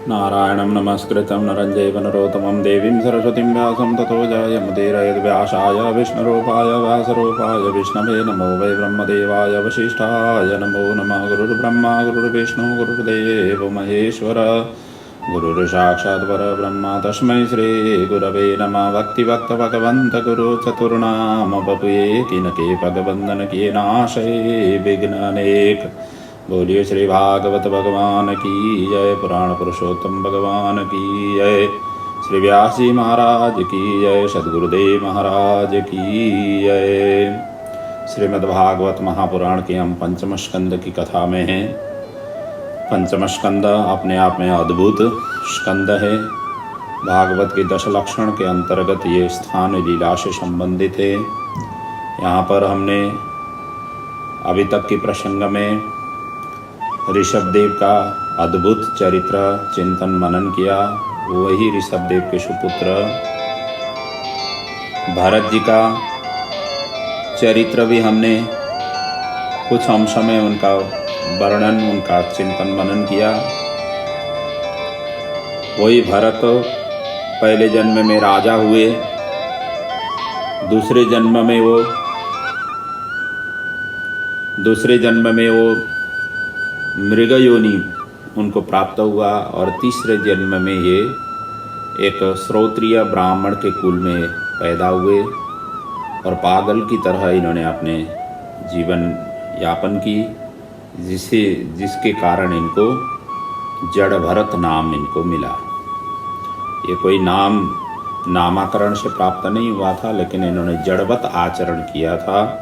नारायणं नमस्कृतं नरं चैव नरोत्तमं देवीं सरस्वतीं व्यासं ततो जयमुदीरयद्व्यासाय विष्णुरूपाय व्यासरूपाय विष्णवे नमो वै ब्रह्मदेवाय वसिष्ठाय नमो नमः। गुरुर्ब्रह्मा गुरुर्विष्णु गुरुर्देवो महेश्वर गुरुर्साक्षात् परब्रह्म तस्मै श्रीगुरवे नमः। भक्तिभक्तभगवन्त गुरु चतुर्नाम बपुये किनके भगवन्दन किए नाशे विघ्ननेक। बोलिए श्री भागवत भगवान की जय। पुराण पुरुषोत्तम भगवान की जय। श्री व्यास जी महाराज की जय। सद्गुरुदेव महाराज की जय। श्रीमद्भागवत महापुराण के हम पंचम स्कंद की कथा में हैं। पंचम स्कंद अपने आप में अद्भुत स्कंद है। भागवत के 10 लक्षण के अंतर्गत ये स्थान लीला से संबंधित है। यहाँ पर हमने अभी तक के प्रसंग में ऋषभदेव का अद्भुत चरित्र चिंतन मनन किया। वही ऋषभदेव के सुपुत्र भरत जी का चरित्र भी हमने कुछ अंश में उनका वर्णन उनका चिंतन मनन किया। वही भरत पहले जन्म में राजा हुए, दूसरे जन्म में वो मृग योनि उनको प्राप्त हुआ और तीसरे जन्म में ये एक श्रोत्रिय ब्राह्मण के कुल में पैदा हुए और पागल की तरह इन्होंने अपने जीवन यापन की, जिसके कारण इनको जड़ भरत नाम इनको मिला। ये कोई नामाकरण से प्राप्त नहीं हुआ था, लेकिन इन्होंने जड़वत आचरण किया था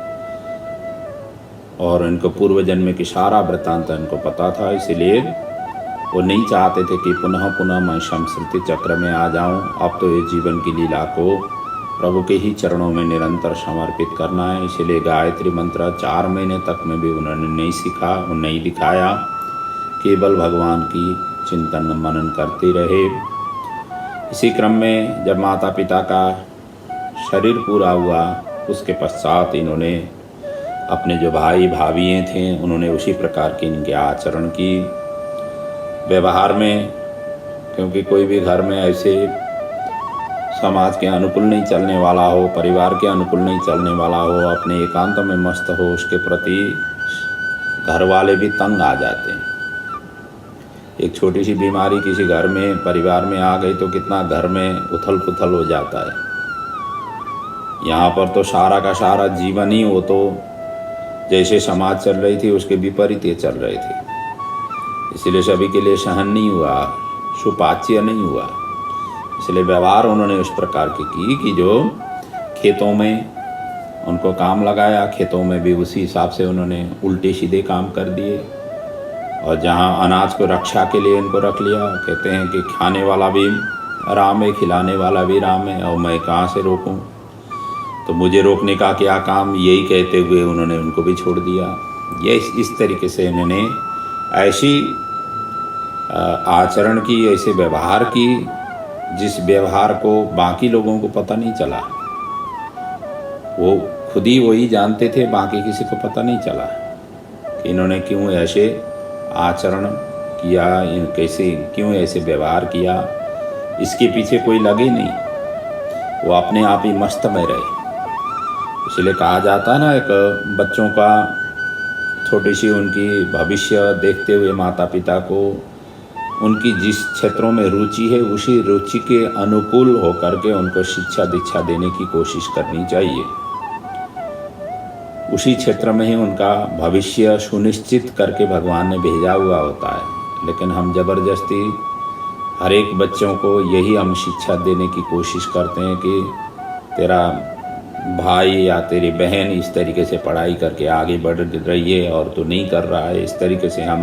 और इनको पूर्व जन्म की सारा वृत्तांत इनको पता था। इसलिए वो नहीं चाहते थे कि पुनः पुनः मैं संस्कृति चक्र में आ जाऊं। अब तो ये जीवन की लीला को प्रभु के ही चरणों में निरंतर समर्पित करना है। इसलिए गायत्री मंत्र 4 महीने तक में भी उन्होंने नहीं सीखा और नहीं दिखाया, केवल भगवान की चिंतन मनन करते रहे। इसी क्रम में जब माता पिता का शरीर पूरा हुआ, उसके पश्चात इन्होंने अपने जो भाई भाभियाँ थे उन्होंने उसी प्रकार की इनके आचरण की। व्यवहार में, क्योंकि कोई भी घर में ऐसे समाज के अनुकूल नहीं चलने वाला हो, परिवार के अनुकूल नहीं चलने वाला हो, अपने एकांत में मस्त हो, उसके प्रति घर वाले भी तंग आ जाते हैं। एक छोटी सी बीमारी किसी घर में परिवार में आ गई तो कितना घर में उथल पुथल हो जाता है। यहाँ पर तो सारा का सारा जीवन ही वो तो जैसे समाज चल रही थी उसके विपरीत ये चल रहे थे। इसलिए सभी के लिए सहन नहीं हुआ, सुपाच्य नहीं हुआ। इसलिए व्यवहार उन्होंने उस प्रकार की कि जो खेतों में उनको काम लगाया, खेतों में भी उसी हिसाब से उन्होंने उल्टे सीधे काम कर दिए। और जहाँ अनाज को रक्षा के लिए इनको रख लिया, कहते हैं कि खाने वाला भी राम है, खिलाने वाला भी राम है, और मैं कहाँ से रोकूं, तो मुझे रोकने का क्या काम, यही कहते हुए उन्होंने उनको भी छोड़ दिया। ये इस तरीके से इन्होंने ऐसी आचरण की, ऐसे व्यवहार की, जिस व्यवहार को बाकी लोगों को पता नहीं चला। वो खुद ही वही जानते थे, बाकी किसी को पता नहीं चला कि इन्होंने क्यों ऐसे आचरण किया, कैसे क्यों ऐसे व्यवहार किया। इसके पीछे कोई लगे नहीं, वो अपने आप ही मस्त में रहे। इसलिए कहा जाता है ना, एक बच्चों का छोटी सी उनकी भविष्य देखते हुए माता पिता को उनकी जिस क्षेत्रों में रुचि है उसी रुचि के अनुकूल होकर के उनको शिक्षा दीक्षा देने की कोशिश करनी चाहिए। उसी क्षेत्र में ही उनका भविष्य सुनिश्चित करके भगवान ने भेजा हुआ होता है। लेकिन हम जबरदस्ती हर एक बच्चों को यही हम शिक्षा देने की कोशिश करते हैं कि तेरा भाई या तेरी बहन इस तरीके से पढ़ाई करके आगे बढ़ रही है और तू नहीं कर रहा है। इस तरीके से हम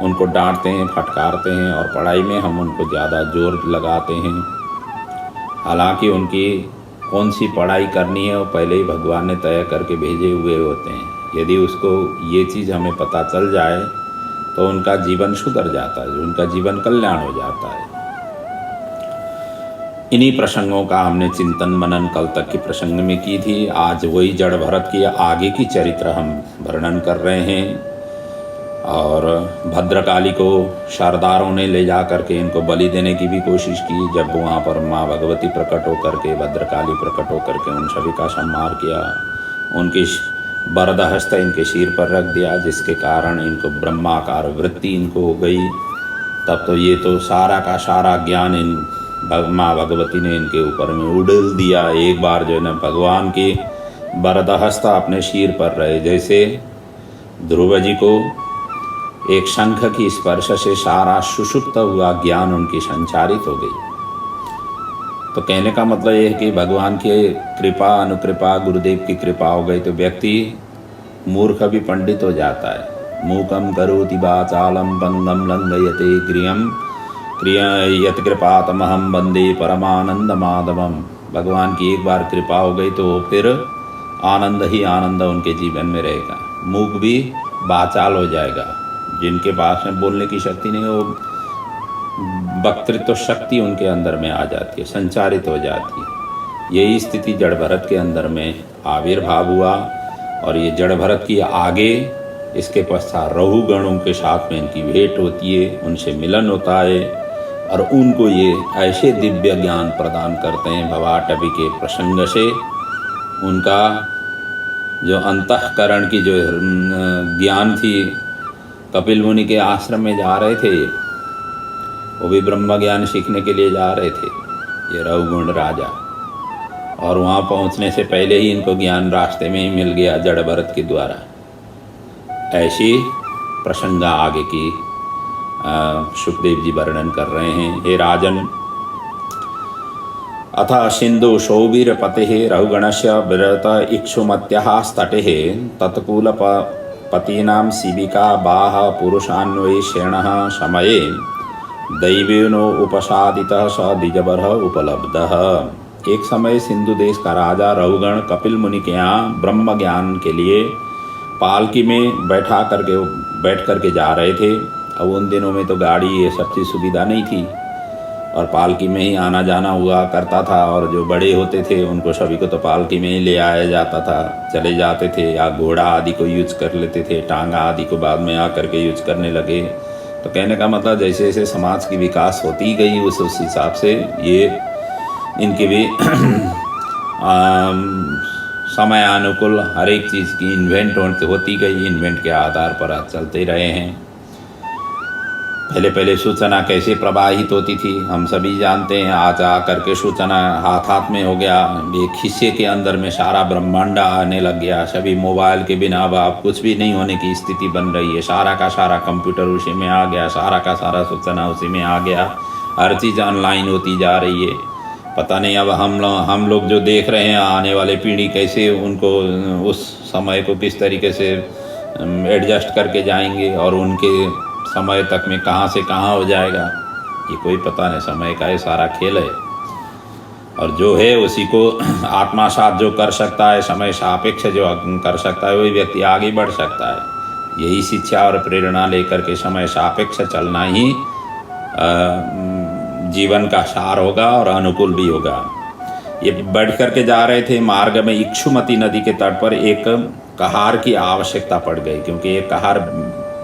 उनको डांटते हैं, फटकारते हैं और पढ़ाई में हम उनको ज़्यादा जोर लगाते हैं। हालांकि उनकी कौन सी पढ़ाई करनी है वो पहले ही भगवान ने तय करके भेजे हुए होते हैं। यदि उसको ये चीज़ हमें पता चल जाए तो उनका जीवन सुधर जाता है, उनका जीवन कल्याण हो जाता है। इन्हीं प्रसंगों का हमने चिंतन मनन कल तक के प्रसंग में की थी। आज वही जड़ भरत की आगे की चरित्र हम वर्णन कर रहे हैं। और भद्रकाली को सरदारों ने ले जा करके इनको बलि देने की भी कोशिश की। जब वहाँ पर माँ भगवती प्रकट होकर के, भद्रकाली प्रकट होकर के उन सभी का संहार किया, उनकी वरद हस्त इनके सिर पर रख दिया, जिसके कारण इनको ब्रह्माकार वृत्ति इनको हो गई। तब तो ये तो सारा का सारा ज्ञान इन माँ भगवती ने इनके ऊपर में उड़ेल दिया। एक बार जो है ना भगवान की वरद हस्त अपने सिर पर रहे, जैसे ध्रुव जी को एक शंख की स्पर्श से सारा सुषुप्त हुआ ज्ञान उनकी संचारित हो गई। तो कहने का मतलब यह है कि भगवान की कृपा, अनुकृपा, गुरुदेव की कृपा हो गई तो व्यक्ति मूर्ख भी पंडित हो जाता है। मूकम करोति वाचालम पंगम लंघयते गिरियम यत कृपातमहम वंदे परमानंद माधवम। भगवान की एक बार कृपा हो गई तो फिर आनंद ही आनंद उनके जीवन में रहेगा। मूक भी वाचाल हो जाएगा। जिनके पास में बोलने की शक्ति नहीं, वो वक्तृत्व शक्ति उनके अंदर में आ जाती है, संचारित हो जाती है। यही स्थिति जड़ भरत के अंदर में आविर्भाव हुआ। और ये जड़ भरत की आगे इसके पश्चात रहु गणों के साथ में इनकी भेंट होती है, उनसे मिलन होता है और उनको ये ऐसे दिव्य ज्ञान प्रदान करते हैं भवाटवी के प्रसंग से। उनका जो अंतःकरण की जो ज्ञान थी, कपिल मुनि के आश्रम में जा रहे थे, वो भी ब्रह्म ज्ञान सीखने के लिए जा रहे थे, ये रघुगुण राजा। और वहाँ पहुँचने से पहले ही इनको ज्ञान रास्ते में ही मिल गया जड़ भरत के द्वारा। ऐसी प्रसंग आगे की सुखदेव जी वर्णन कर रहे हैं। हे राजन, अथ सिंधु सौवीर पते रघुगणस्य विरत इक्षुमत्याः स्तटे तत्कूल पतीनां शिबिका बाह पुरुषान्वेषेणः समये दैवेनो उपसादितः स द्विजबरः उपलब्धः। एक समय सिंधु देश का राजा रघुगण कपिल मुनि के यहाँ ब्रह्म ज्ञान के लिए पालकी में बैठ करके जा रहे थे। अब उन दिनों में तो गाड़ी ये सब चीज़ सुविधा नहीं थी और पालकी में ही आना जाना हुआ करता था। और जो बड़े होते थे उनको सभी को तो पालकी में ही ले आया जाता था, चले जाते थे, या घोड़ा आदि को यूज कर लेते थे, टांगा आदि को बाद में आकर के यूज करने लगे। तो कहने का मतलब जैसे जैसे समाज की विकास होती गई उस हिसाब से ये इनकी भी समय अनुकूल हर एक चीज़ की इन्वेंट होती गई, इन्वेंट के आधार पर चलते रहे हैं। पहले सूचना कैसे प्रवाहित होती थी हम सभी जानते हैं। आज आकर के सूचना हाथ में हो गया, एक हिस्से के अंदर में सारा ब्रह्मांड आने लग गया। सभी मोबाइल के बिना अब कुछ भी नहीं होने की स्थिति बन रही है। सारा का सारा कंप्यूटर उसी में आ गया, सारा का सारा सूचना उसी में आ गया, हर चीज़ ऑनलाइन होती जा रही है। पता नहीं अब हम लोग जो देख रहे हैं आने वाले पीढ़ी कैसे उनको उस समय को किस तरीके से एडजस्ट करके जाएंगे और उनके समय तक में कहाँ से कहाँ हो जाएगा ये कोई पता नहीं। समय का ये सारा खेल है और जो है उसी को आत्मासात जो कर सकता है, समय सापेक्ष जो कर सकता है, वही व्यक्ति आगे बढ़ सकता है। यही शिक्षा और प्रेरणा लेकर के समय सापेक्ष चलना ही जीवन का सार होगा और अनुकूल भी होगा। ये बढ़ करके जा रहे थे, मार्ग में इक्षुमती नदी के तट पर एक कहार की आवश्यकता पड़ गई, क्योंकि एक कहार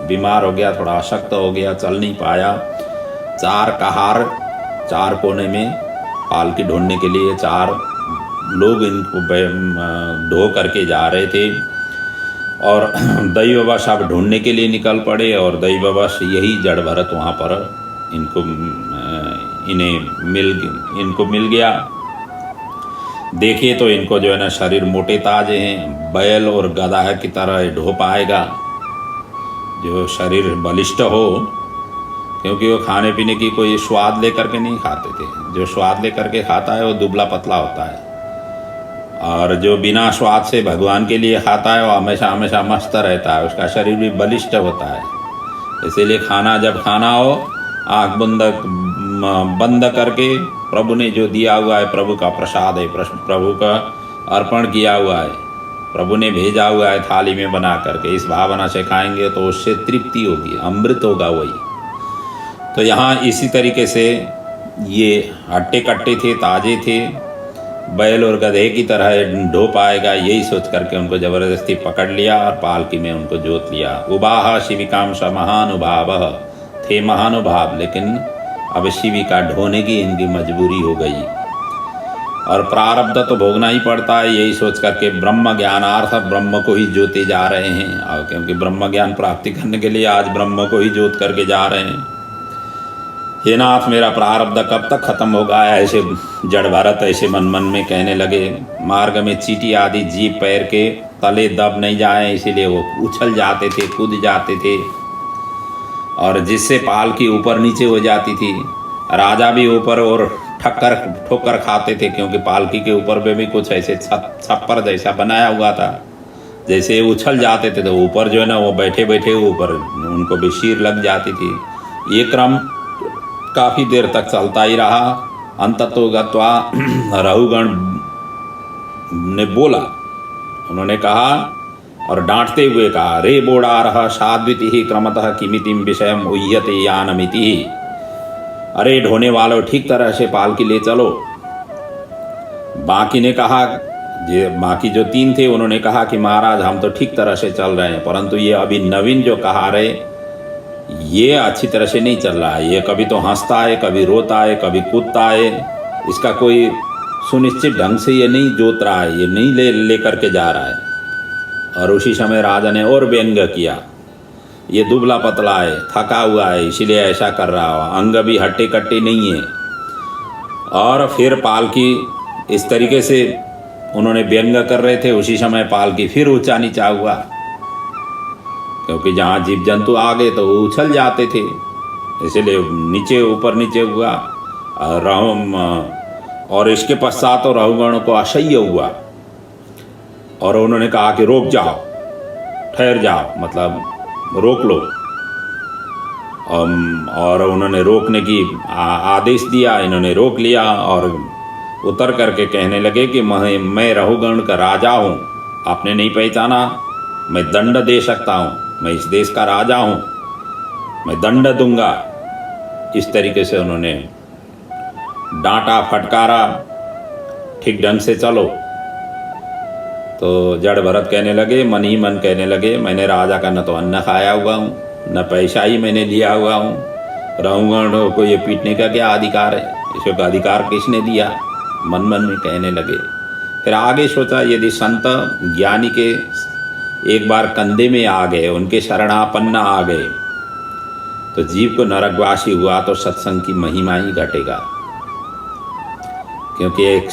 बीमार हो गया, थोड़ा अशक्त हो गया, चल नहीं पाया। 4 कहार 4 कोने में पालकी ढूंढने के लिए 4 लोग इनको ढो करके जा रहे थे और दैववश अब ढूंढने के लिए निकल पड़े। और दैववश यही जड़ भरत वहाँ पर इनको मिल गया। देखिए तो इनको जो है ना शरीर मोटे ताजे हैं, बैल और गधा की तरह ढो पाएगा जो शरीर बलिष्ठ हो, क्योंकि वो खाने पीने की कोई स्वाद लेकर के नहीं खाते थे। जो स्वाद लेकर के खाता है वो दुबला पतला होता है और जो बिना स्वाद से भगवान के लिए खाता है वो हमेशा हमेशा मस्त रहता है, उसका शरीर भी बलिष्ठ होता है। इसीलिए खाना जब खाना हो आँख बंद करके प्रभु ने जो दिया हुआ है, प्रभु का प्रसाद है, प्रभु का अर्पण किया हुआ है, प्रभु ने भेजा हुआ है थाली में बना करके, इस भावना से खाएंगे तो उससे तृप्ति होगी, अमृत होगा वही। तो यहाँ इसी तरीके से ये हट्टे कट्टे थे, ताजे थे बैल और गधे की तरह ढो पाएगा, यही सोच करके उनको जबरदस्ती पकड़ लिया और पालकी में उनको जोत लिया। उबाह शिविकांश महानुभाव, थे महानुभाव, लेकिन अब शिविका ढोने की इनकी मजबूरी हो गई और प्रारब्ध तो भोगना ही पड़ता है, यही सोच करके ब्रह्म ज्ञानार्थ ब्रह्म को ही जोते जा रहे हैं। और क्योंकि ब्रह्म ज्ञान प्राप्ति करने के लिए आज ब्रह्म को ही जोत करके जा रहे हैं। हे नाथ, मेरा प्रारब्ध कब तक खत्म होगा? ऐसे जड़ भरत ऐसे मन मन में कहने लगे। मार्ग में चींटी आदि जीभ पैर के तले दब नहीं जाए, इसीलिए वो उछल जाते थे, कूद जाते थे, और जिससे पाल की ऊपर नीचे हो जाती थी। राजा भी ऊपर और ठोकर खाते थे, क्योंकि पालकी के ऊपर में भी कुछ ऐसे छप्पर जैसा बनाया हुआ था। जैसे उछल जाते थे तो ऊपर जो है ना, वो बैठे बैठे ऊपर उनको भी शीर लग जाती थी। ये क्रम काफ़ी देर तक चलता ही रहा। अंततो गत्वा रहुगण ने बोला, उन्होंने कहा और डांटते हुए कहा, रे बोड़ारः साद्विति ही क्रमतः किमितिम विषयम उह्यते यानमिति। अरे ढोने वालों, ठीक तरह से पालकी ले चलो। बाकी ने कहा, बाकी जो तीन थे उन्होंने कहा कि महाराज हम तो ठीक तरह से चल रहे हैं, परंतु ये अभी नवीन जो कहा रहे ये अच्छी तरह से नहीं चल रहा है। ये कभी तो हंसता है, कभी रोता है, कभी कूदता है, इसका कोई सुनिश्चित ढंग से ये नहीं जोत रहा है, ये नहीं ले करके जा रहा है। और उसी समय राजा ने और व्यंग किया, ये दुबला पतला है, थका हुआ है, इसीलिए ऐसा कर रहा हो, अंग भी हट्टे कट्टे नहीं है। और फिर पालकी इस तरीके से उन्होंने व्यंग कर रहे थे, उसी समय पालकी फिर ऊंचा नीचा हुआ, क्योंकि जहाँ जीव जंतु आ गए तो वो उछल जाते थे, इसलिए नीचे ऊपर नीचे हुआ। और इसके पश्चात तो रहुगणों को असह्य हुआ और उन्होंने कहा कि रोक जाओ, ठहर जाओ, मतलब रोक लो। और उन्होंने रोकने की आदेश दिया, इन्होंने रोक लिया और उतर करके कहने लगे कि मैं रहुगण का राजा हूँ, आपने नहीं पहचाना, मैं दंड दे सकता हूँ, मैं इस देश का राजा हूँ, मैं दंड दूंगा। इस तरीके से उन्होंने डांटा, फटकारा, ठीक ढंग से चलो। तो जड़ भरत कहने लगे, मन ही मन कहने लगे, मैंने राजा का न तो अन्न खाया हुआ हूँ, न पैसा ही मैंने लिया हुआ हूँ, रहूँगा को ये पीटने का क्या अधिकार है, इसको अधिकार किसने दिया? मन मन में कहने लगे। फिर आगे सोचा, यदि संत ज्ञानी के एक बार कंधे में आ गए, उनके शरणापन्न आ गए, तो जीव को नरकवासी हुआ तो सत्संग की महिमा ही घटेगा। क्योंकि एक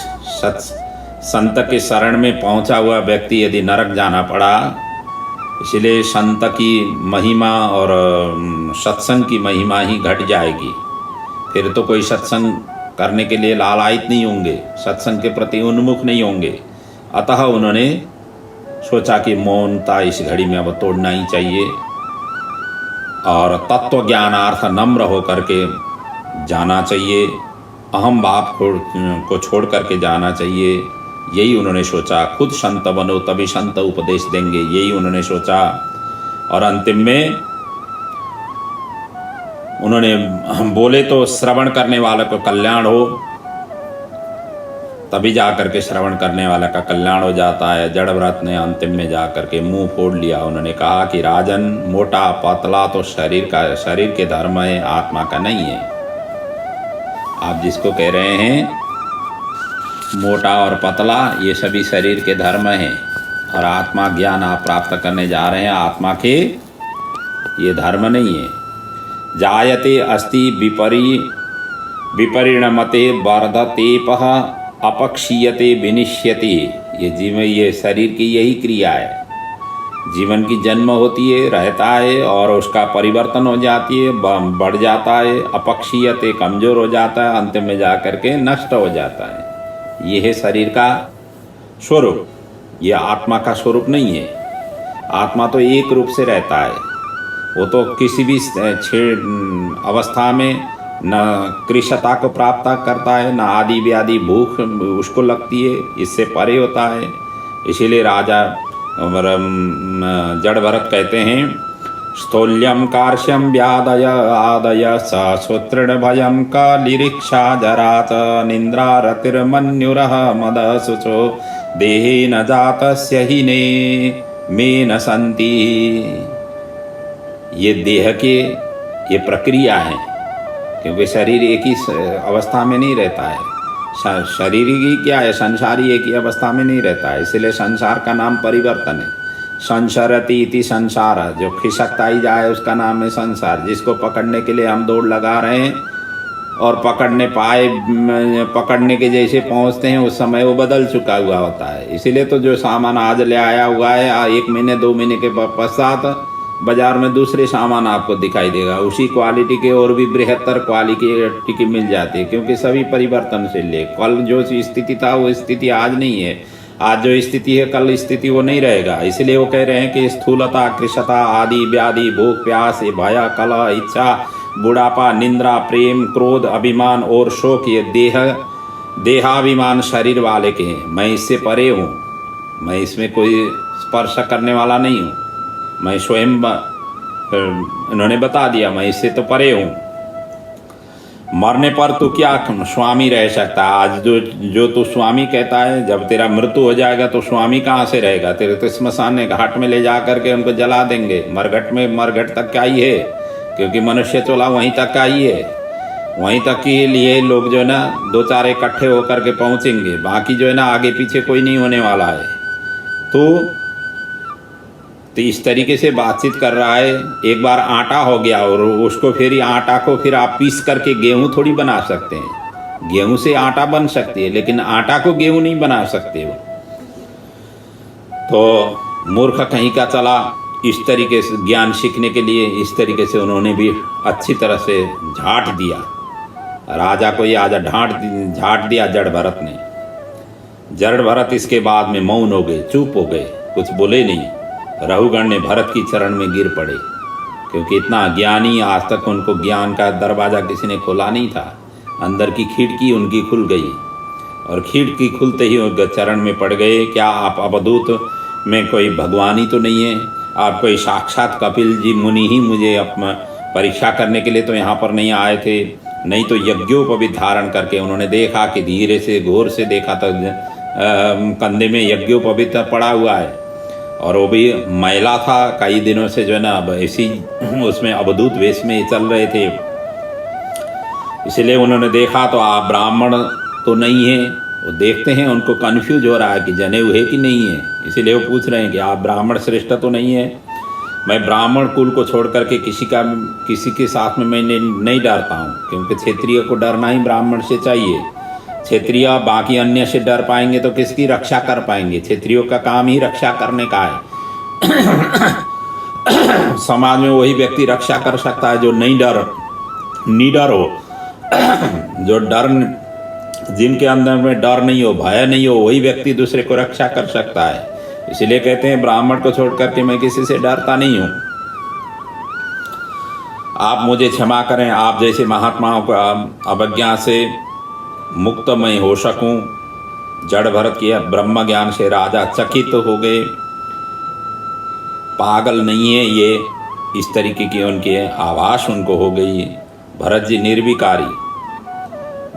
संत के शरण में पहुंचा हुआ व्यक्ति यदि नरक जाना पड़ा, इसलिए संत की महिमा और सत्संग की महिमा ही घट जाएगी। फिर तो कोई सत्संग करने के लिए लालायित नहीं होंगे, सत्संग के प्रति उन्मुख नहीं होंगे। अतः उन्होंने सोचा कि मौनता इस घड़ी में अब तोड़ना ही चाहिए और तत्व ज्ञानार्थ नम्र हो करके जाना चाहिए, अहम भाव को छोड़ करके जाना चाहिए। यही उन्होंने सोचा। खुद संत बनो तभी संत उपदेश देंगे, यही उन्होंने सोचा। और अंतिम में उन्होंने बोले तो श्रवण करने वाले को कल्याण हो, तभी जा करके श्रवण करने वाला का कल्याण हो जाता है। जड़ भरत ने अंतिम में जा करके मुंह फोड़ लिया। उन्होंने कहा कि राजन, मोटा पतला तो शरीर के धर्म है, आत्मा का नहीं है। आप जिसको कह रहे हैं मोटा और पतला, ये सभी शरीर के धर्म हैं, और आत्मा ज्ञान आप प्राप्त करने जा रहे हैं, आत्मा के ये धर्म नहीं है। जायते अस्ति विपरिणमते वर्धतेपः अपक्षीयते विनिश्यते। ये जीवन, ये शरीर की यही क्रिया है। जीवन की जन्म होती है, रहता है, और उसका परिवर्तन हो जाती है, बढ़ जाता है, अपक्षीयते कमज़ोर हो जाता है, अंत में जा कर के नष्ट हो जाता है। ये है शरीर का स्वरूप, ये आत्मा का स्वरूप नहीं है। आत्मा तो एक रूप से रहता है, वो तो किसी भी अवस्था में न कृशता को प्राप्त करता है, न आदि व्याधि भूख उसको लगती है, इससे परे होता है। इसीलिए राजा जड़ भरत कहते हैं, स्थूल्यं कार्श्यं व्यादय आदय सूत्रण भयं कलिरिक्षा जरात निन्द्रारतिर्मन्युरः मदसुचो देहे न जातस्य हीने में न संति। ये देह के ये प्रक्रिया है, क्योंकि शरीर एक ही अवस्था में नहीं रहता है। शरीर ही क्या है, संसार ही एक ही अवस्था में नहीं रहता है, इसलिए संसार का नाम परिवर्तन है। संसरति इति संसार, जो खिसकता ही जाए उसका नाम है संसार। जिसको पकड़ने के लिए हम दौड़ लगा रहे हैं और पकड़ने के जैसे पहुंचते हैं उस समय वो बदल चुका हुआ होता है। इसीलिए तो जो सामान आज ले आया हुआ है 1 महीने 2 महीने के पश्चात बाजार में दूसरे सामान आपको दिखाई देगा, उसी क्वालिटी के और भी बृहत्तर क्वालिटी की मिल जाती है, क्योंकि सभी परिवर्तनशील है। कल जो स्थिति था वो स्थिति आज नहीं है, आज जो स्थिति है कल स्थिति वो नहीं रहेगा। इसलिए वो कह रहे हैं कि स्थूलता, कृशता, आदि व्याधि, भूख प्यास, भय, कलह, इच्छा, बुढ़ापा, निंद्रा, प्रेम, क्रोध, अभिमान और शोक, ये देहाभिमान शरीर वाले के हैं। मैं इससे परे हूँ, मैं इसमें कोई स्पर्श करने वाला नहीं हूँ, मैं स्वयं इन्होंने बता दिया मैं इससे तो परे हूँ। मरने पर तू क्या स्वामी रह सकता है? आज जो तू स्वामी कहता है, जब तेरा मृत्यु हो जाएगा तो स्वामी कहाँ से रहेगा? तेरे तो स्मशान घाट में ले जा करके उनको जला देंगे। मरघट तक का ही है, क्योंकि मनुष्य चोला वहीं तक का ही है। वहीं तक के लिए लोग जो है ना 2-4 इकट्ठे होकर के पहुँचेंगे, बाकी जो है ना आगे पीछे कोई नहीं होने वाला है। तो इस तरीके से बातचीत कर रहा है। एक बार आटा हो गया और उसको फिर आटा को फिर आप पीस करके गेहूं थोड़ी बना सकते हैं। गेहूं से आटा बन सकती है, लेकिन आटा को गेहूं नहीं बना सकते हो। तो मूर्ख कहीं का चला। इस तरीके से ज्ञान सीखने के लिए इस तरीके से उन्होंने भी अच्छी तरह से झाट दिया। राजा को ये आज झाट दिया जड़ भरत ने। जड़ भरत इसके बाद में मौन हो गए, चुप हो गए, कुछ बोले नहीं। रहुगण ने भरत की चरण में गिर पड़े, क्योंकि इतना ज्ञानी, आज तक उनको ज्ञान का दरवाज़ा किसी ने खोला नहीं था। अंदर की खिड़की उनकी खुल गई और खिड़की खुलते ही उनके चरण में पड़ गए। क्या आप अवधूत में कोई भगवान ही तो नहीं है? आप कोई साक्षात कपिल जी मुनि ही मुझे अपना परीक्षा करने के लिए तो यहाँ पर नहीं आए थे? नहीं तो यज्ञोपवीत धारण करके उन्होंने देखा कि धीरे से घोर से देखा तो कंधे में यज्ञोपवीत पड़ा हुआ है, और वो भी मैला था कई दिनों से, जो है ना अब ऐसी उसमें अवधूत वेश में चल रहे थे। इसलिए उन्होंने देखा तो आप ब्राह्मण तो नहीं है। वो देखते हैं, उनको कन्फ्यूज हो रहा है कि जनेऊ है कि नहीं है। इसीलिए वो पूछ रहे हैं कि आप ब्राह्मण श्रेष्ठ तो नहीं है? मैं ब्राह्मण कुल को छोड़ करके किसी के साथ में मैं नहीं डरता हूँ, क्योंकि क्षत्रिय को डरना ही ब्राह्मण से चाहिए। क्षत्रिय बाकी अन्य से डर पाएंगे तो किसकी रक्षा कर पाएंगे? क्षत्रियों का काम ही रक्षा करने का है। समाज में वही व्यक्ति रक्षा कर सकता है जो निडर हो। जो जिनके अंदर में डर नहीं हो, भय नहीं हो, वही व्यक्ति दूसरे को रक्षा कर सकता है। इसलिए कहते हैं ब्राह्मण को छोड़ करके मैं किसी से डरता नहीं हूँ। आप मुझे क्षमा करें, आप जैसे महात्माओं को अवज्ञा से मुक्त मैं हो सकूं। जड़ भरत की ब्रह्म ज्ञान से राजा चकित हो गए। पागल नहीं है ये, इस तरीके की उनके आभास उनको हो गई। भरत जी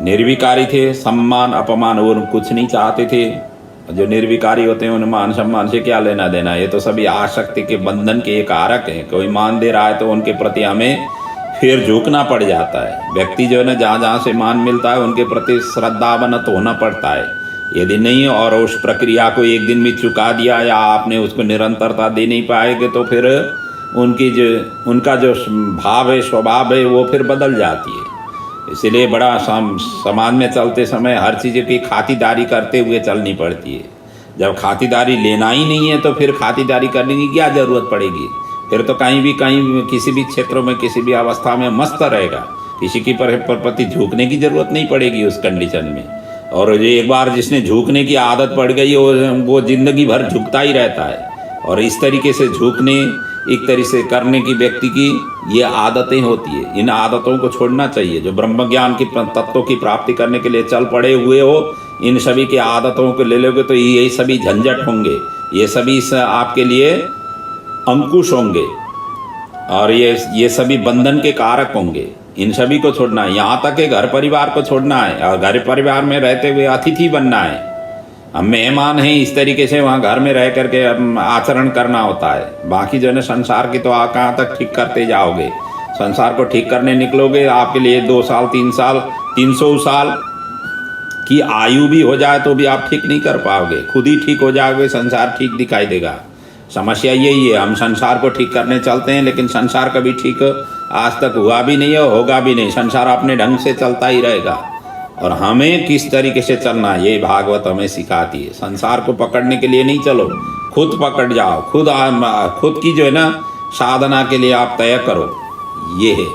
निर्विकारी थे, सम्मान अपमान और कुछ नहीं चाहते थे। जो निर्विकारी होते हैं उन्हें मान सम्मान से क्या लेना देना? ये तो सभी आसक्ति के बंधन के एक कारक हैं। कोई मान दे रहा है तो उनके प्रति हमें फिर झुकना पड़ जाता है। व्यक्ति जो है ना जहाँ से मान मिलता है उनके प्रति श्रद्धावनत होना पड़ता है। यदि नहीं और उस प्रक्रिया को एक दिन में चुका दिया या आपने उसको निरंतरता दे नहीं पाएंगे तो फिर उनका जो भाव है, स्वभाव है, वो फिर बदल जाती है। इसीलिए बड़ा समाज में चलते समय हर चीज़ की खातिरदारी करते हुए चलनी पड़ती है। जब खातिरदारी लेना ही नहीं है तो फिर खातिरदारी करने की क्या ज़रूरत पड़ेगी? फिर तो कहीं किसी भी क्षेत्रों में किसी भी अवस्था में मस्त रहेगा। किसी की प्रति झुकने की जरूरत नहीं पड़ेगी उस कंडीशन में। और ये एक बार जिसने झुकने की आदत पड़ गई वो जिंदगी भर झुकता ही रहता है। और इस तरीके से झुकने एक तरीके से करने की व्यक्ति की ये आदतें होती है। इन आदतों को छोड़ना चाहिए। जो ब्रह्म ज्ञान की तत्वों की प्राप्ति करने के लिए चल पड़े हुए हो, इन सभी की आदतों को ले लोगे तो ये सभी झंझट होंगे, ये सभी आपके लिए अंकुश होंगे। और ये सभी बंधन के कारक होंगे। इन सभी को छोड़ना है, यहाँ तक कि घर परिवार को छोड़ना है, और घर परिवार में रहते हुए अतिथि बनना है। हम मेहमान हैं, इस तरीके से वहाँ घर में रह करके आचरण करना होता है। बाकी जो है ना संसार की तो आप कहाँ तक ठीक करते जाओगे। संसार को ठीक करने निकलोगे, आपके लिए 2 साल 3 साल 300 साल की आयु भी हो जाए तो भी आप ठीक नहीं कर पाओगे। खुद ही ठीक हो जाओगे, संसार ठीक दिखाई देगा। समस्या यही है, हम संसार को ठीक करने चलते हैं, लेकिन संसार कभी ठीक आज तक हुआ भी नहीं है, होगा भी नहीं। संसार अपने ढंग से चलता ही रहेगा। और हमें किस तरीके से चलना है ये भागवत हमें सिखाती है। संसार को पकड़ने के लिए नहीं चलो, खुद पकड़ जाओ, खुद की जो है ना साधना के लिए आप तय करो। ये है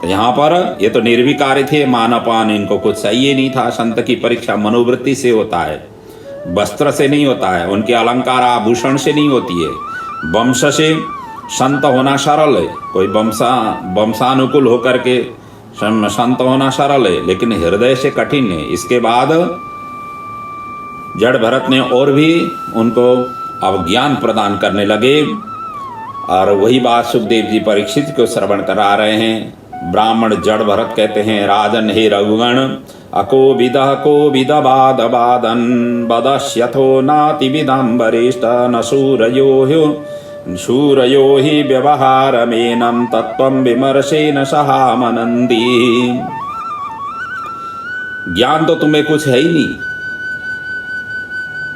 तो यहाँ पर ये तो निर्विकारी थे, मानपान इनको कुछ चाहिए नहीं था। संत की परीक्षा मनोवृत्ति से होता है, वस्त्र से नहीं होता है, उनके अलंकार आभूषण से नहीं होती है। वंश से संत होना सरल है, कोई वंशानुकूल होकर के संत होना सरल है, लेकिन हृदय से कठिन है। इसके बाद जड़ भरत ने और भी उनको अब ज्ञान प्रदान करने लगे, और वही बात सुखदेव जी परीक्षित को श्रवण करा रहे हैं। ब्राह्मण जड़ भरत कहते हैं, राजन हे रघुगण को विद बाद बादन बदस्यथो नाति विदम वरिष्ठ न शूरयो हि व्यवहार मेनम तत्वम विमर्शे न सहामनंदी। ज्ञान तो तुम्हें कुछ है ही नहीं,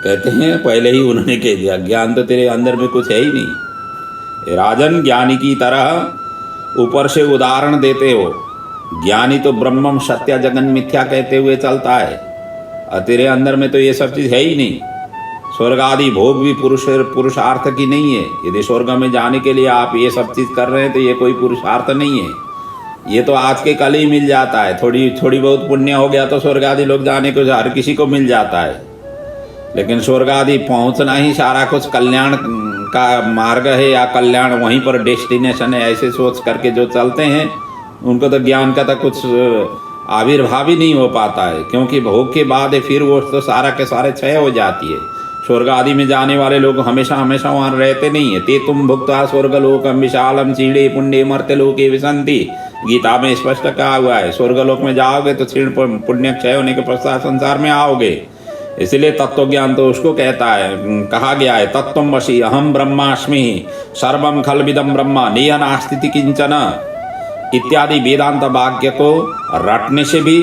कहते हैं पहले ही उन्होंने कह दिया, ज्ञान तो तेरे अंदर में कुछ है ही नहीं। राजन ज्ञानी की तरह ऊपर से उदाहरण देते हो। ज्ञानी तो ब्रह्मम सत्य जगन मिथ्या कहते हुए चलता है, और तेरे अंदर में तो ये सब चीज है ही नहीं। स्वर्ग आदि भोग भी पुरुषार्थ की नहीं है। यदि स्वर्ग में जाने के लिए आप ये सब चीज कर रहे हैं तो ये कोई पुरुषार्थ नहीं है। ये तो आज के कल ही मिल जाता है। थोड़ी बहुत पुण्य हो गया तो स्वर्ग आदि लोग जाने को हर किसी को मिल जाता है, लेकिन स्वर्ग आदि पहुंचना ही सारा कुछ कल्याण का मार्ग है, या कल्याण वहीं पर डेस्टिनेशन है, ऐसे सोच करके जो चलते हैं उनको तो ज्ञान का तो कुछ आविर्भाव ही नहीं हो पाता है। क्योंकि भोग के बाद फिर वो तो सारा के सारे क्षय हो जाती है। स्वर्ग आदि में जाने वाले लोग हमेशा वहाँ रहते नहीं है। ते तुम भुक्ता स्वर्गलोकम विशालम चीड़े पुण्य मर्त्य लोके विसंति, गीता में स्पष्ट कहा हुआ है। स्वर्गलोक में जाओगे तो क्षीण पुण्य क्षय होने के पश्चात संसार में आओगे। इसलिए तत्व ज्ञान तो उसको कहता है, कहा गया है तत्त्वमसि अहम ब्रह्मास्मि सर्वम खलविदम ब्रह्म नेह नास्ति किंचन इत्यादि वेदांत वाक्य को रटने से भी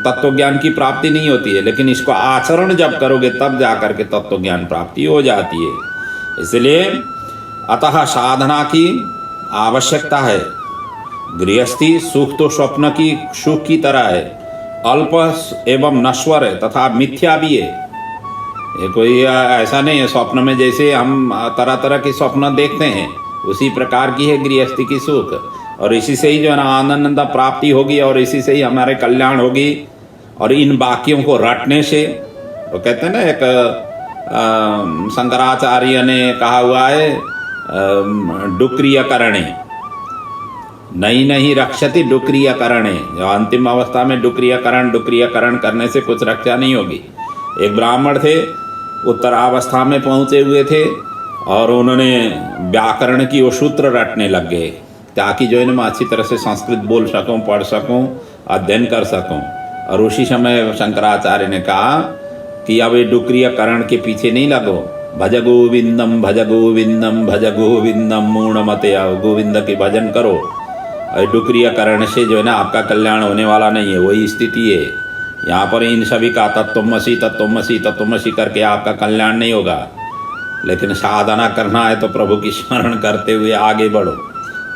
तत्व ज्ञान की प्राप्ति नहीं होती है, लेकिन इसको आचरण जब करोगे तब जाकर के तत्व ज्ञान प्राप्ति हो जाती है। इसलिए अतः साधना की आवश्यकता है। गृहस्थी सुख तो स्वप्न की सुख की तरह है, अल्प एवं नश्वर है तथा मिथ्या भी है। ये कोई ऐसा नहीं है स्वप्न में जैसे हम तरह तरह के स्वप्न देखते हैं उसी प्रकार की है गृहस्थी की सुख, और इसी से ही जो है ना आनंद प्राप्ति होगी, और इसी से ही हमारे कल्याण होगी। और इन वाक्यों को रटने से, वो कहते हैं ना, एक शंकराचार्य ने कहा हुआ है डुक्रियकरणे नहीं रक्षति डुक्रियकरणे। जो अंतिम अवस्था में डुक्रियकरण करने से कुछ रक्षा नहीं होगी। एक ब्राह्मण थे, उत्तरावस्था में पहुंचे हुए थे, और उन्होंने व्याकरण की वो सूत्र रटने लग गए ताकि जो है ना मैं अच्छी तरह से संस्कृत बोल सकूं, पढ़ सकूं, अध्ययन कर सकूं। और उसी समय शंकराचार्य ने कहा कि अब ये डुक्रियकरण के पीछे नहीं लगो, भज गोविंदम भज गोविंदम भज गोविंदम मूढ़ मते आओ, गोविंद के भजन करो। और डुक्रियकरण से जो है ना आपका कल्याण होने वाला नहीं है, वही स्थिति है। यहाँ पर इन सभी का तत्त्वमसि तत्त्वमसि तत्त्वमसि करके आपका कल्याण नहीं होगा, लेकिन साधना करना है तो प्रभु की स्मरण करते हुए आगे बढ़ो।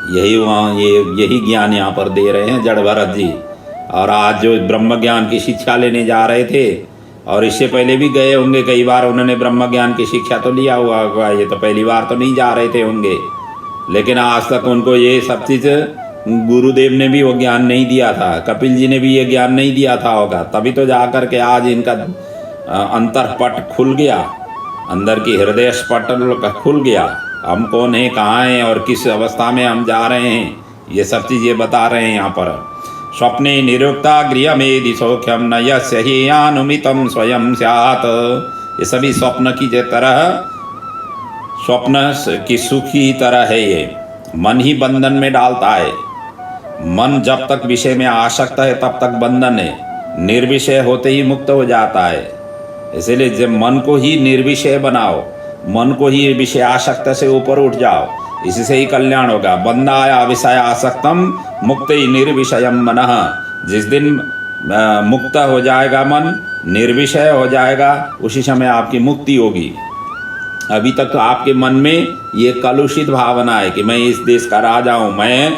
यही ज्ञान यहाँ पर दे रहे हैं जड़ भरत जी। और आज जो ब्रह्म ज्ञान की शिक्षा लेने जा रहे थे, और इससे पहले भी गए होंगे कई बार, उन्होंने ब्रह्म ज्ञान की शिक्षा तो लिया हुआ होगा, ये तो पहली बार तो नहीं जा रहे थे होंगे, लेकिन आज तक उनको ये सब चीज़ गुरुदेव ने भी वो ज्ञान नहीं दिया था, कपिल जी ने भी ये ज्ञान नहीं दिया था होगा, तभी तो जा कर के आज इनका अंतरपट खुल गया, अंदर की हृदय स्पटल खुल गया। हम कौन है, कहाँ हैं और किस अवस्था में हम जा रहे हैं, ये सब चीज़ें बता रहे हैं यहाँ पर। स्वप्ने निरुक्ता गृहमेदि सौख्यम न यस्य हि अनुमितम स्वयं स्यात्। ये सभी स्वप्न की तरह स्वप्न की सुख की तरह है ये, मन ही बंधन में डालता है। मन जब तक विषय में आसक्त है तब तक बंधन है, निर्विषय होते ही मुक्त हो जाता है। इसलिए जब मन को ही निर्विषय बनाओ, मन को ही विषय आसक्त से ऊपर उठ जाओ, इससे ही कल्याण होगा। बंधाया विषय आसक्तम मुक्त ही निर्विषयम मनः। जिस दिन मुक्त हो जाएगा मन, निर्विषय हो जाएगा, उसी समय आपकी मुक्ति होगी। अभी तक तो आपके मन में ये कलुषित भावना है कि मैं इस देश का राजा हूँ, मैं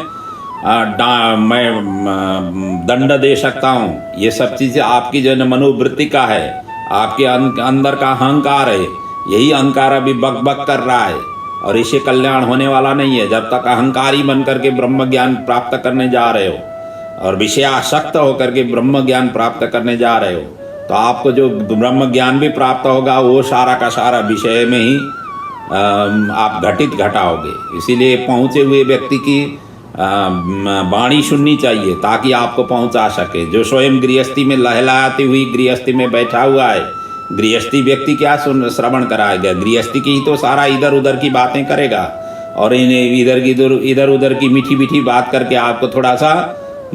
दंड दे सकता हूँ। ये सब चीज़ें आपकी जो मनोवृत्ति का है, आपके अंदर का अहंकार है। यही अहंकार अभी बक बक कर रहा है और इससे कल्याण होने वाला नहीं है। जब तक अहंकारी बन करके ब्रह्म ज्ञान प्राप्त करने जा रहे हो और विषयासक्त होकर के ब्रह्म ज्ञान प्राप्त करने जा रहे हो, तो आपको जो ब्रह्म ज्ञान भी प्राप्त होगा वो सारा का सारा विषय में ही आप घटित घटाओगे। इसीलिए पहुँचे हुए व्यक्ति की वाणी सुननी चाहिए ताकि आपको पहुंचा सके। जो स्वयं गृहस्थी में लहलाती हुई गृहस्थी में बैठा हुआ है, गृहस्थी व्यक्ति क्या श्रवण कराएगा? गृहस्थी की ही तो सारा इधर उधर की बातें करेगा और इन्हें इधर उधर की मीठी मीठी बात करके आपको थोड़ा सा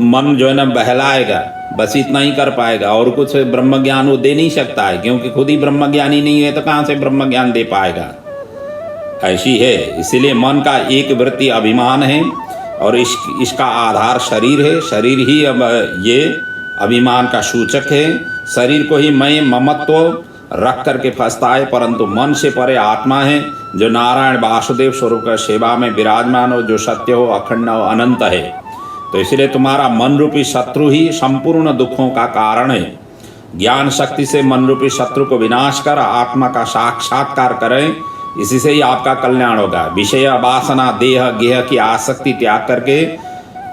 मन जो है ना बहलाएगा, बस इतना ही कर पाएगा। और कुछ ब्रह्म ज्ञान वो दे नहीं सकता है, क्योंकि खुद ही ब्रह्म ज्ञान ही नहीं है तो कहाँ से ब्रह्म ज्ञान दे पाएगा? ऐसी है। इसीलिए मन का एक वृत्ति अभिमान है और इसका आधार शरीर है। शरीर ही अब ये अभिमान का सूचक है। शरीर को ही मैं ममत्व रख करके फंसता है, परंतु मन से परे आत्मा है जो नारायण वासुदेव स्वरूप का सेवा में विराजमान हो, जो सत्य हो, अखंड हो, अनंत है। तो इसलिए तुम्हारा मन रूपी शत्रु ही संपूर्ण दुखों का कारण है। ज्ञान शक्ति से मन रूपी शत्रु को विनाश कर आत्मा का साक्षात्कार करें, इसी से ही आपका कल्याण होगा। विषय वासना देह गेह की आसक्ति त्याग करके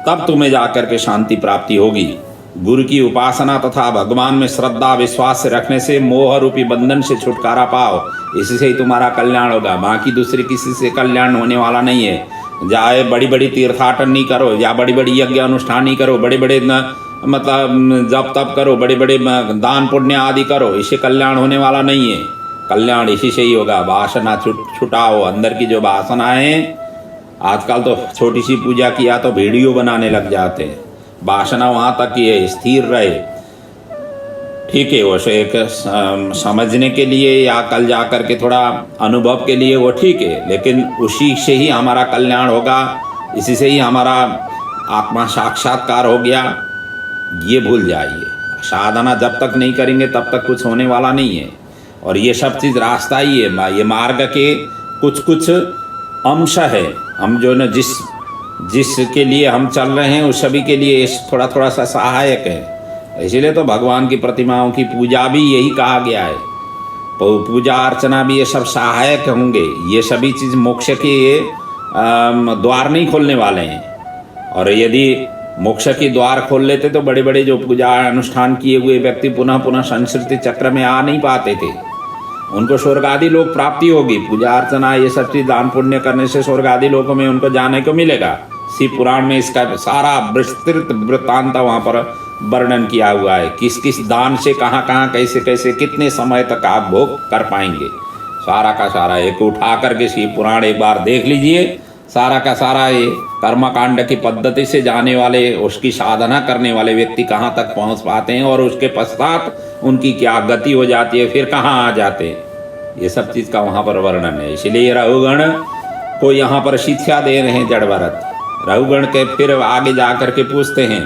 तब तुम्हें जाकर के शांति प्राप्ति होगी। गुरु की उपासना तथा भगवान में श्रद्धा विश्वास से रखने से मोह रूपी बंधन से छुटकारा पाओ, इसी से ही तुम्हारा कल्याण होगा। बाकी दूसरे किसी से कल्याण होने वाला नहीं है। जाए बड़ी बड़ी तीर्थाटन नहीं करो या बड़ी बड़ी यज्ञ अनुष्ठान नहीं करो, बड़े बड़े मतलब जप तप करो, बड़े बड़े दान पुण्य आदि करो, इससे कल्याण होने वाला नहीं है। कल्याण इसी से ही होगा। वासना छुटाओ। अंदर की जो वासना है, आजकल तो छोटी सी पूजा किया तो वीडियो बनाने लग जाते हैं। वासना वहाँ तक ही है, स्थिर रहे। ठीक है, वो एक समझने के लिए या कल जा कर के थोड़ा अनुभव के लिए वो ठीक है, लेकिन उसी से ही हमारा कल्याण होगा, इसी से ही हमारा आत्मा साक्षात्कार हो गया, ये भूल जाइए। साधना जब तक नहीं करेंगे तब तक कुछ होने वाला नहीं है। और ये सब चीज़ रास्ता ही है, ये मार्ग के कुछ कुछ अंश है। हम जो न जिसके लिए हम चल रहे हैं उस सभी के लिए थोड़ा थोड़ा सा सहायक है। इसीलिए तो भगवान की प्रतिमाओं की पूजा भी यही कहा गया है। तो पूजा अर्चना भी ये सब सहायक होंगे। ये सभी चीज़ मोक्ष के द्वार नहीं खोलने वाले हैं। और यदि मोक्ष की द्वार खोल लेते तो बड़े बड़े जो पूजा अनुष्ठान किए हुए व्यक्ति पुनः पुनः संस्कृति चक्र में आ नहीं पाते थे। उनको स्वर्ग आदि लोक प्राप्ति होगी। पूजा अर्चना ये सब चीज़ दान पुण्य करने से स्वर्ग आदि लोकों में उनको जाने को मिलेगा। शिव पुराण में इसका सारा विस्तृत वृत्तांत वहाँ पर वर्णन किया हुआ है। किस किस दान से कहाँ कहाँ कैसे कैसे कितने समय तक आप भोग कर पाएंगे, सारा का सारा एक उठा करके शिव पुराण एक बार देख लीजिए। सारा का सारा ये कर्मकांड की पद्धति से जाने वाले, उसकी साधना करने वाले व्यक्ति कहाँ तक पहुँच पाते हैं और उसके पश्चात उनकी क्या गति हो जाती है, फिर कहाँ आ जाते हैं, ये सब चीज़ का वहाँ पर वर्णन है। इसलिए रघुगण को यहाँ पर शिक्षा दे रहे हैं जड़ भरत। रघुगण के फिर आगे जा कर के पूछते हैं,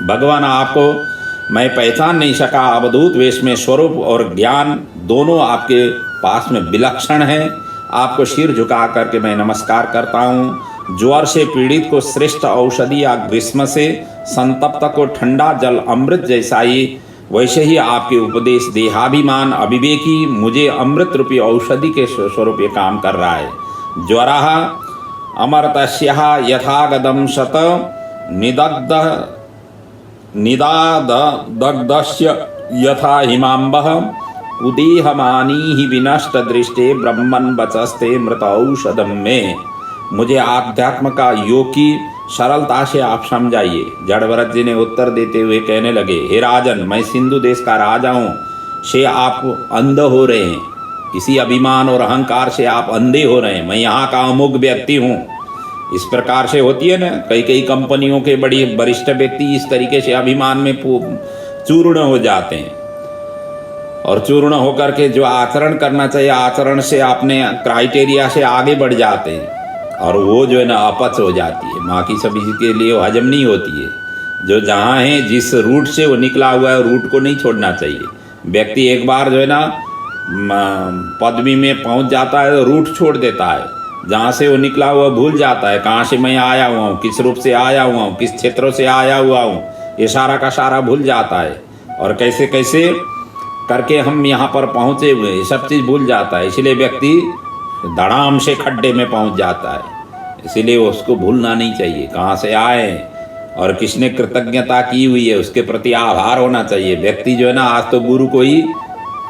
भगवान आपको मैं पहचान नहीं सका, अवधूत वेश में स्वरूप और ज्ञान दोनों आपके पास में विलक्षण है। आपको सिर झुका करके मैं नमस्कार करता हूँ। ज्वर से पीड़ित को श्रेष्ठ औषधि या ग्रीष्म से संतप्त को ठंडा जल अमृत जैसा ही, वैसे ही आपके उपदेश देहाभिमान अविवेकी मुझे अमृत रूपी औषधि के स्वरूप ये काम कर रहा है। ज्वरः अमृतस्यः यथागदं शत निदादग्धस्य यथा हिमाम्बः उदेहमानी ही विनष्ट दृष्टे ब्रह्मन् बचस्ते मृत औषधम में। मुझे आध्यात्म का योग की सरलता से आप समझाइए। जड़भरत जी ने उत्तर देते हुए कहने लगे, हे राजन, मैं सिंधु देश का राजा हूँ, से आप अंध हो रहे हैं। इसी अभिमान और अहंकार से आप अंधे हो रहे हैं। मैं यहाँ का अमुक व्यक्ति हूँ, इस प्रकार से होती है ना। कई कई कंपनियों के बड़ी वरिष्ठ व्यक्ति इस तरीके से अभिमान में चूर्ण हो जाते हैं, और चूर्ण होकर के जो आचरण करना चाहिए आचरण से अपने क्राइटेरिया से आगे बढ़ जाते हैं, और वो जो है ना अपच हो जाती है। माँ की सब्जी के लिए हजम नहीं होती है। जो जहाँ है जिस रूट से वो निकला हुआ है रूट को नहीं छोड़ना चाहिए। व्यक्ति एक बार जो है ना पदवी में पहुँच जाता है तो रूट छोड़ देता है, जहाँ से वो निकला हुआ भूल जाता है कहाँ से मैं आया हुआ हूँ, किस रूप से आया हुआ हूँ, किस क्षेत्रों से आया हुआ हूँ, ये सारा का सारा भूल जाता है। और कैसे कैसे करके हम यहाँ पर पहुँचे हुए ये सब चीज़ भूल जाता है। इसलिए व्यक्ति धड़ाम से खड्डे में पहुँच जाता है। इसीलिए उसको भूलना नहीं चाहिए कहाँ से आए और किसने कृतज्ञता की हुई है, उसके प्रति आभार होना चाहिए। व्यक्ति जो है ना आज तो गुरु को ही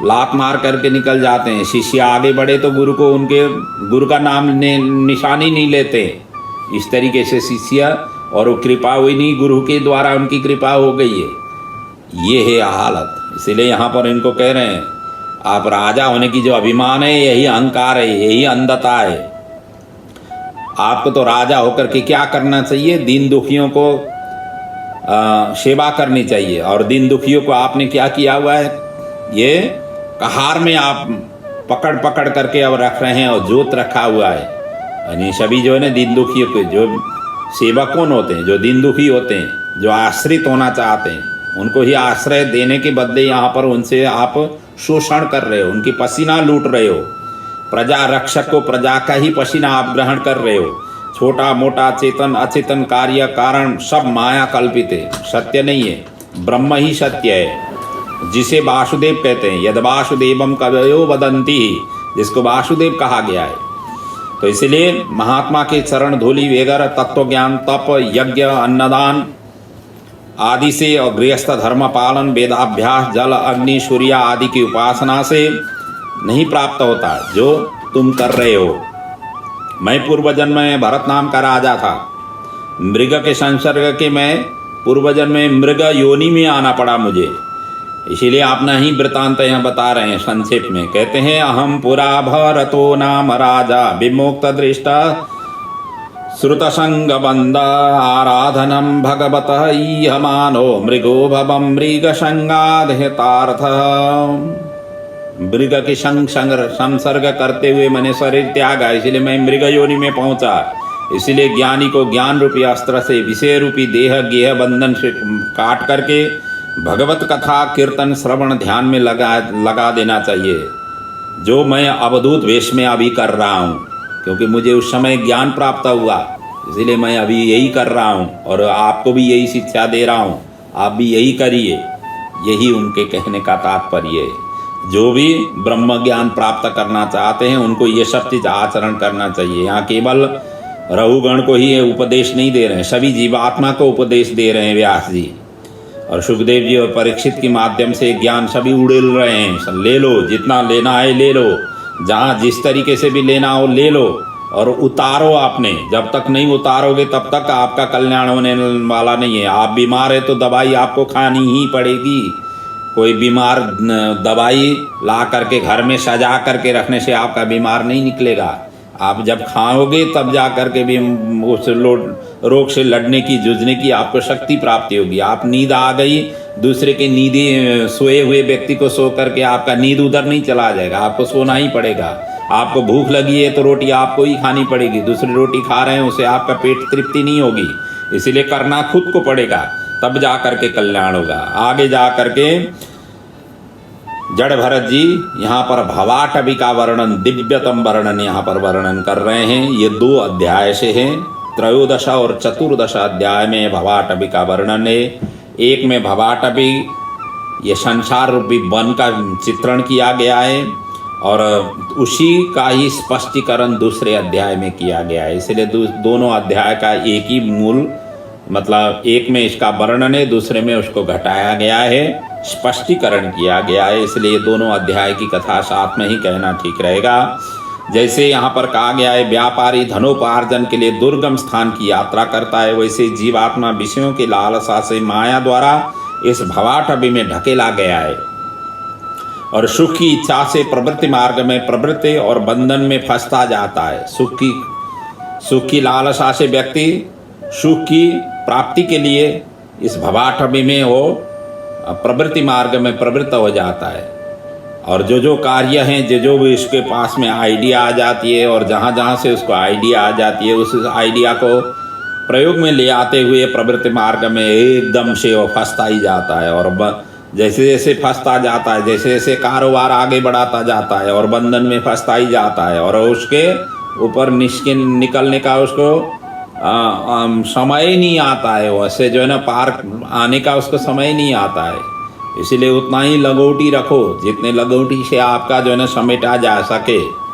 लात मार करके निकल जाते हैं। शिष्य आगे बढ़े तो गुरु को उनके गुरु का नाम निशानी नहीं लेते। इस तरीके से शिष्य और वो कृपा हुई नहीं, गुरु के द्वारा उनकी कृपा हो गई है। ये है हालत। इसीलिए यहाँ पर इनको कह रहे हैं आप राजा होने की जो अभिमान है यही अहंकार है, यही अंधता है। आपको तो राजा होकर के क्या करना चाहिए, दीन दुखियों को सेवा करनी चाहिए। और दीन दुखियों को आपने क्या किया हुआ है, ये कहार में आप पकड़ पकड़ करके अब रख रहे हैं और जोत रखा हुआ है। यानी सभी जो है ना दीन दुखियों के जो सेवक कौन होते हैं, जो दीन दुखी होते हैं, जो आश्रित होना चाहते हैं, उनको ही आश्रय देने के बदले यहाँ पर उनसे आप शोषण कर रहे हो, उनकी पसीना लूट रहे हो। प्रजा रक्षक को प्रजा का ही पसीना आप ग्रहण कर रहे हो। छोटा मोटा चेतन अचेतन कार्य कारण सब माया कल्पित है, सत्य नहीं है। ब्रह्म ही सत्य है, जिसे वासुदेव कहते हैं। यद वासुदेवम कवयो वदंती, जिसको वासुदेव कहा गया है। तो इसलिए महात्मा के चरण धूलि वगैरह तत्व ज्ञान, तप, यज्ञ, अन्नदान आदि से और गृहस्थ धर्म पालन, वेदाभ्यास, जल, अग्नि, सूर्य आदि की उपासना से नहीं प्राप्त होता जो तुम कर रहे हो। मैं पूर्व जन्म में भरत नाम का राजा था। मृग के संसर्ग के मैं पूर्व जन्म में मृग योनि में आना पड़ा मुझे। इसीलिए अपना ही वृतांत यहाँ बता रहे हैं संक्षेप में। कहते हैं अहम पुरा भरतो नाम राजा विमुक्त दृष्टा श्रुतसंग बंद आराधनम भगवत ईहमानो मृगो भवम मृग संगाधेतार्थ। मृग के संसर्ग करते हुए मैंने शरीर त्यागा, इसलिए मैं मृग योनि में पहुंचा। इसलिए ज्ञानी को ज्ञान रूपी अस्त्र से विषय रूपी देह गेह बंधन से काट करके भगवत कथा कीर्तन श्रवण ध्यान में लगा देना चाहिए, जो मैं अवधूत वेश में अभी कर रहा हूँ। क्योंकि मुझे उस समय ज्ञान प्राप्त हुआ, इसलिए मैं अभी यही कर रहा हूँ और आपको भी यही शिक्षा दे रहा हूँ, आप भी यही करिए। यही उनके कहने का तात्पर्य है। जो भी ब्रह्म ज्ञान प्राप्त करना चाहते हैं उनको ये सब चीज़ आचरण करना चाहिए। यहाँ केवल रघुगण को ही ये उपदेश नहीं दे रहे हैं, सभी जीवात्मा को उपदेश दे रहे हैं व्यास जी और सुखदेव जी और परीक्षित के माध्यम से ज्ञान सभी उड़ेल रहे हैं। ले लो, जितना लेना है ले लो, जहाँ जिस तरीके से भी लेना हो ले लो और उतारो। आपने जब तक नहीं उतारोगे तब तक आपका कल्याण होने वाला नहीं है। आप बीमार है तो दवाई आपको खानी ही पड़ेगी। कोई बीमार दवाई ला करके घर में सजा करके रखने से आपका बीमार नहीं निकलेगा। आप जब खाओगे तब जा करके भी उस रोग से लड़ने की जूझने की आपको शक्ति प्राप्ति होगी। आप नींद आ गई, दूसरे के नींद सोए हुए व्यक्ति को सो करके आपका नींद उधर नहीं चला जाएगा, आपको सोना ही पड़ेगा। आपको भूख लगी है तो रोटी आपको ही खानी पड़ेगी, दूसरी रोटी खा रहे हैं उसे आपका पेट तृप्ति नहीं होगी। इसीलिए करना खुद को पड़ेगा, तब जा करके कल्याण होगा। आगे जा करके जड़ भरत जी यहाँ पर भवाटवी का वर्णन, दिव्यतम वर्णन यहाँ पर वर्णन कर रहे हैं। ये 2 अध्याय से है, त्रयोदश और चतुर्दश अध्याय में भवाटवी का वर्णन है। एक में भवाटवी ये संसार रूपी वन का चित्रण किया गया है और उसी का ही स्पष्टीकरण दूसरे अध्याय में किया गया है। इसलिए दोनों अध्याय का एक ही मूल मतलब, एक में इसका वर्णन है, दूसरे में उसको घटाया गया है, स्पष्टीकरण किया गया है। इसलिए दोनों अध्याय की कथा साथ में ही कहना ठीक रहेगा। जैसे यहाँ पर कहा गया है व्यापारी धनोपार्जन के लिए दुर्गम स्थान की यात्रा करता है, वैसे जीवात्मा विषयों की लालसा से माया द्वारा इस भवाटवी में ढकेला गया है और सुख की इच्छा से प्रवृत्ति मार्ग में प्रवृत्ति और बंधन में फंसता जाता है। सुख की लालसा से व्यक्ति सुख की प्राप्ति के लिए इस भवाटवी में वो प्रवृत्ति मार्ग में प्रवृत्त हो जाता है। और जो कार्य हैं, जो भी इसके पास में आइडिया आ जाती है और जहाँ से उसको आइडिया आ जाती है, उस आइडिया को प्रयोग में ले आते हुए प्रवृत्ति मार्ग में एकदम से वो फंसता ही जाता है। और जैसे जैसे फंसता जाता है, जैसे जैसे कारोबार आगे बढ़ाता जाता है और बंधन में फंसता ही जाता है और उसके ऊपर निकलने का उसको समय ही नहीं आता है। वैसे जो है ना, पार आने का उसको समय ही नहीं आता है। इसीलिए उतना ही लगोटी रखो जितने लगोटी से आपका जो है ना समेटा जा सके।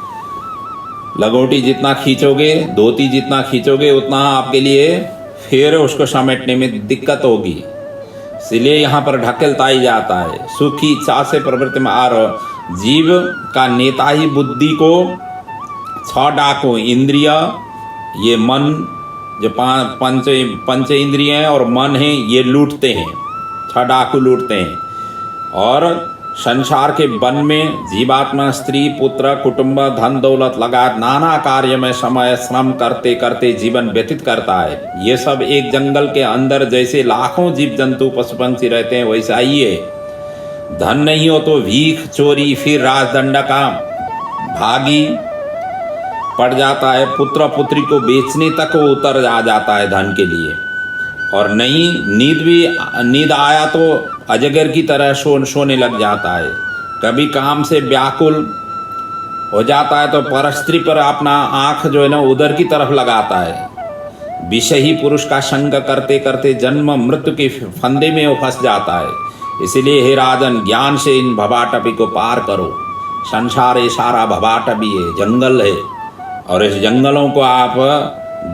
लगोटी जितना खींचोगे, धोती जितना खींचोगे, उतना आपके लिए फिर उसको समेटने में दिक्कत होगी। इसलिए यहाँ पर ढकेलता ही जाता है। सुख की इच्छा से प्रवृत्ति में जीव का नेता ही बुद्धि को 6 डाकू इंद्रिय, ये मन जो पंच इंद्रिय हैं और मन है, ये लूटते हैं। 6 डाकू लूटते हैं और संसार के वन में जीवात्मा स्त्री पुत्र कुटुंब धन दौलत लगा नाना कार्य में समय श्रम करते करते जीवन व्यतीत करता है। ये सब एक जंगल के अंदर जैसे लाखों जीव जंतु पशु पंछी रहते हैं, वैसा ही है। धन नहीं हो तो भीख चोरी, फिर राजदंड का भागी पड़ जाता है। पुत्र पुत्री को बेचने तक वो उतर आ जाता है धन के लिए। और नहीं नींद आया तो अजगर की तरह सोने लग जाता है। कभी काम से व्याकुल हो जाता है तो परस्त्री पर अपना आंख जो है ना उधर की तरफ लगाता है। विषयी पुरुष का संग करते करते जन्म मृत्यु के फंदे में वो फंस जाता है। इसलिए हे राजन, ज्ञान से इन भवाटवी को पार करो। संसार ये सारा भवाटवी है, जंगल है, और इस जंगलों को आप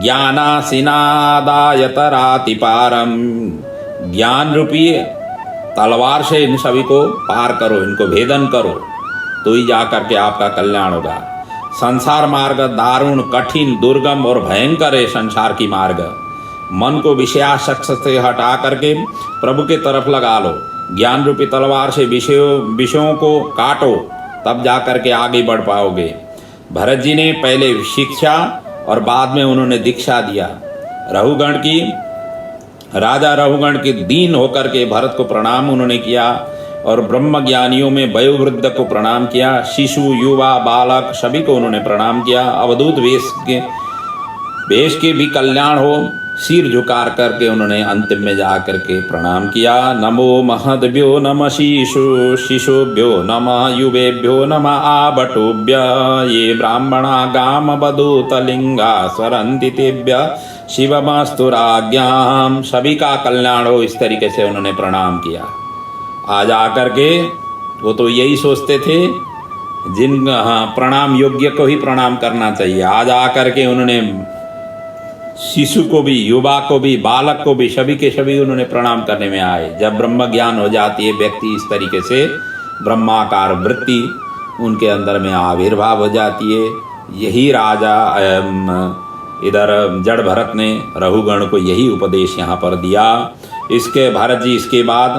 ज्ञानासिनादायतराति पारम, ज्ञान रूपी तलवार से इन सभी को पार करो, इनको भेदन करो, तो ही जा करके आपका कल्याण होगा। संसार मार्ग दारुण कठिन दुर्गम और भयंकर है। संसार की मार्ग मन को विषयासक्त से हटा करके प्रभु के तरफ लगा लो। ज्ञान रूपी तलवार से विषयों को काटो, तब जा करके आगे बढ़ पाओगे। भरत जी ने पहले शिक्षा और बाद में उन्होंने दीक्षा दिया। राजा रघुगण के दीन होकर के भरत को प्रणाम उन्होंने किया और ब्रह्म ज्ञानियों में वयोवृद्ध को प्रणाम किया। शिशु युवा बालक सभी को उन्होंने प्रणाम किया। अवधूत वेश के भी कल्याण हो, सिर झुकार करके उन्होंने अंतिम में जा करके प्रणाम किया। नमो महद्भ्यो नम शिशुभ्यो नम युवेभ्यो नम आबटुभ्य ये ब्राह्मणा गाम बधूतलिंगा स्वरंति तेभ्य शिवमस्तु राज्ञाम। सभी का कल्याण हो, इस तरीके से उन्होंने प्रणाम किया। आज आकर के वो तो यही सोचते थे जिन प्रणाम योग्य को ही प्रणाम करना चाहिए। आज आकर के उन्होंने शिशु को भी, युवा को भी, बालक को भी, सभी के सभी उन्होंने प्रणाम करने में आए। जब ब्रह्म ज्ञान हो जाती है, व्यक्ति इस तरीके से ब्रह्माकार वृत्ति उनके अंदर में आविर्भाव हो जाती है। यही राजा इधर जड़ भरत ने रघुगण को यही उपदेश यहाँ पर दिया। इसके भरत जी इसके बाद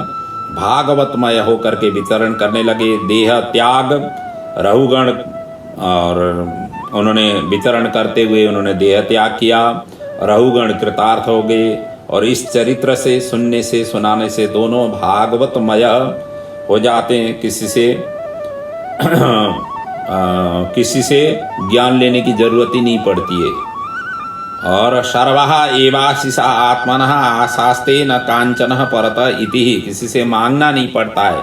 भागवतमय होकर के विचरण करने लगे। देह त्याग रघुगण, और उन्होंने विचरण करते हुए उन्होंने देह त्याग किया। रघुगण कृतार्थ हो गए और इस चरित्र से सुनने से सुनाने से दोनों भागवतमय हो जाते हैं। किसी से ज्ञान लेने की जरूरत ही नहीं पड़ती है। और सर्वः एवाशिषा आत्मनः आशास्ते न कांचन परत इति, किसी से मांगना नहीं पड़ता है,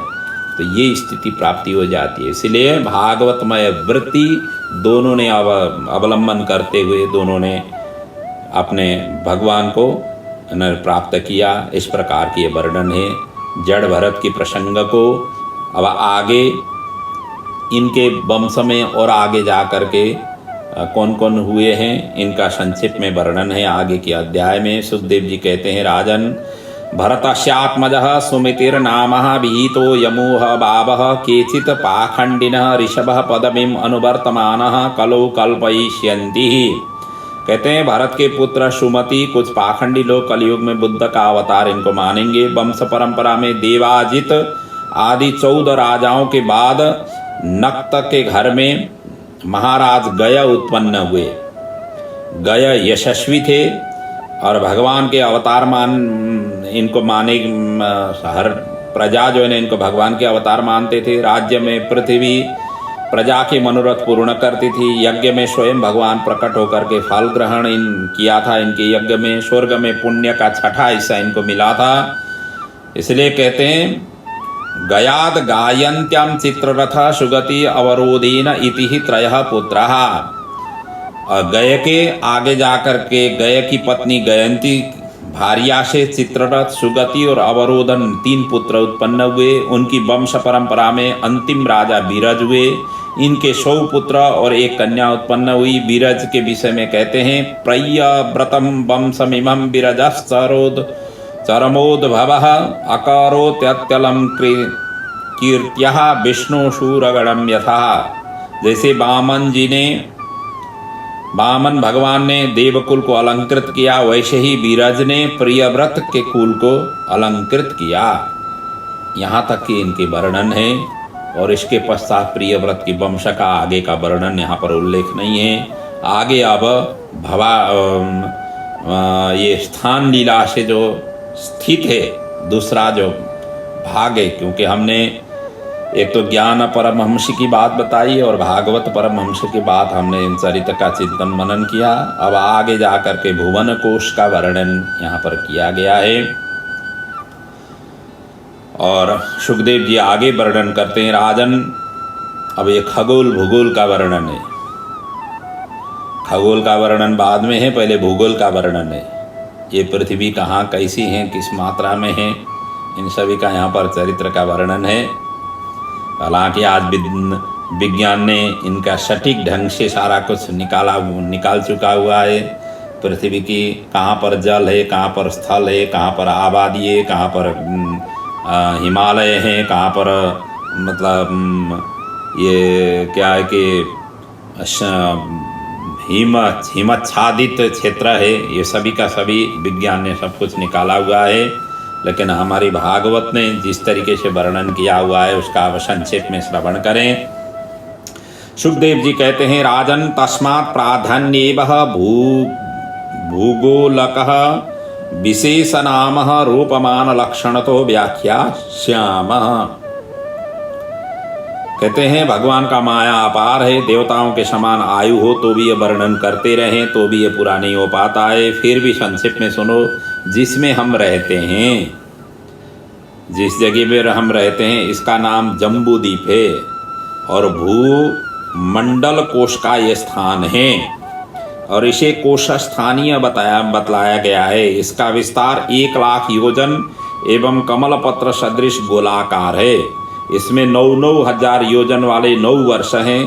तो ये स्थिति प्राप्ति हो जाती है। इसलिए भागवतमय वृत्ति दोनों ने अवलंबन करते हुए दोनों ने अपने भगवान को प्राप्त किया। इस प्रकार की ये वर्णन है जड़ भरत की प्रसंग को। अब आगे इनके वंश में और आगे जा कर के कौन कौन हुए हैं, इनका संक्षिप्त में वर्णन है आगे के अध्याय में। सुखदेव जी कहते हैं, राजन भरतस्यात्मजः सुमितिर्नामः विहितो यमुः बाबः केचित् पाखंडिनः ऋषभः पदवीम् अनुवर्तमानः कलौ कल्पयिष्यन्ति। कहते हैं भरत के पुत्र सुमति, कुछ पाखंडी लोग कलयुग में बुद्ध का अवतार इनको मानेंगे। वंश परंपरा में देवाजित आदि 14 राजाओं के बाद नक्त के घर में महाराज गय उत्पन्न हुए। गय यशस्वी थे और भगवान के अवतार इनको माने, हर प्रजा जो है इनको भगवान के अवतार मानते थे। राज्य में पृथ्वी प्रजा के मनोरथ पूर्ण करती थी। यज्ञ में स्वयं भगवान प्रकट होकर के फल ग्रहण किया था इनके यज्ञ में। स्वर्ग में पुण्य का छठा हिस्सा इनको मिला था। इसलिए कहते हैं गयाद गायन्त्यम चित्ररथ सुगति अवरोधेन इति ही त्रयः पुत्रः। और गय के आगे जाकर के गय की पत्नी गयंती भार्या से चित्ररथ, सुगति और अवरोधन 3 पुत्र उत्पन्न हुए। उनकी वंश परंपरा में अंतिम राजा बीरज हुए। इनके 100 पुत्र और 1 कन्या उत्पन्न हुई। बीरज के विषय में कहते हैं प्रियव्रतम वंशमिमं बीरजश्चरोद चरमोद्भवः अकरोत्यत्यलं कीर्त्यः विष्णुशूरगणं यथा। जैसे वामन भगवान ने देवकुल को अलंकृत किया, वैसे ही बीरज ने प्रियव्रत के कुल को अलंकृत किया। यहाँ तक कि इनके वर्णन है। और इसके पश्चात प्रियव्रत की वंश का आगे का वर्णन यहाँ पर उल्लेख नहीं है। आगे अब ये स्थान लीला से जो स्थित है दूसरा जो भाग है, क्योंकि हमने एक तो ज्ञान परमहंस की बात बताई और भागवत परमहंस की बात हमने इन चरित्र का चिंतन मनन किया। अब आगे जाकर के भुवन कोश का वर्णन यहाँ पर किया गया है। और सुखदेव जी आगे वर्णन करते हैं राजन। अब ये खगोल भूगोल का वर्णन है। खगोल का वर्णन बाद में है, पहले भूगोल का वर्णन है। ये पृथ्वी कहाँ कैसी है, किस मात्रा में है, इन सभी का यहाँ पर चरित्र का वर्णन है। हालांकि आज विज्ञान ने इनका सटीक ढंग से सारा कुछ निकाल चुका हुआ है। पृथ्वी की कहाँ पर जल है, कहाँ पर स्थल है, कहाँ पर आबादी है, कहाँ पर हिमालय है, कहाँ पर मतलब ये क्या है कि हिमच्छादित क्षेत्र है। ये सभी का सभी विज्ञान ने सब कुछ निकाला हुआ है। लेकिन हमारी भागवत ने जिस तरीके से वर्णन किया हुआ है उसका संक्षेप में श्रवण करें। सुखदेव जी कहते हैं राजन तस्मात् प्राधान्येव भूगोलकः विशेषनामः रूपमान लक्षणतो व्याख्यास्यामः। कहते हैं भगवान का माया अपार है। देवताओं के समान आयु हो तो भी ये वर्णन करते रहें तो भी ये पूरा नहीं हो पाता है। फिर भी संक्षिप्त में सुनो। जिसमें हम रहते हैं, जिस जगह पर हम रहते हैं, इसका नाम जम्बूद्वीप है और भूमंडल कोश का ये स्थान है और इसे कोश स्थानीय बतलाया गया है। इसका विस्तार 1 लाख योजन एवं कमलपत्र सदृश गोलाकार है। इसमें 9 हजार योजन वाले 9 वर्ष हैं।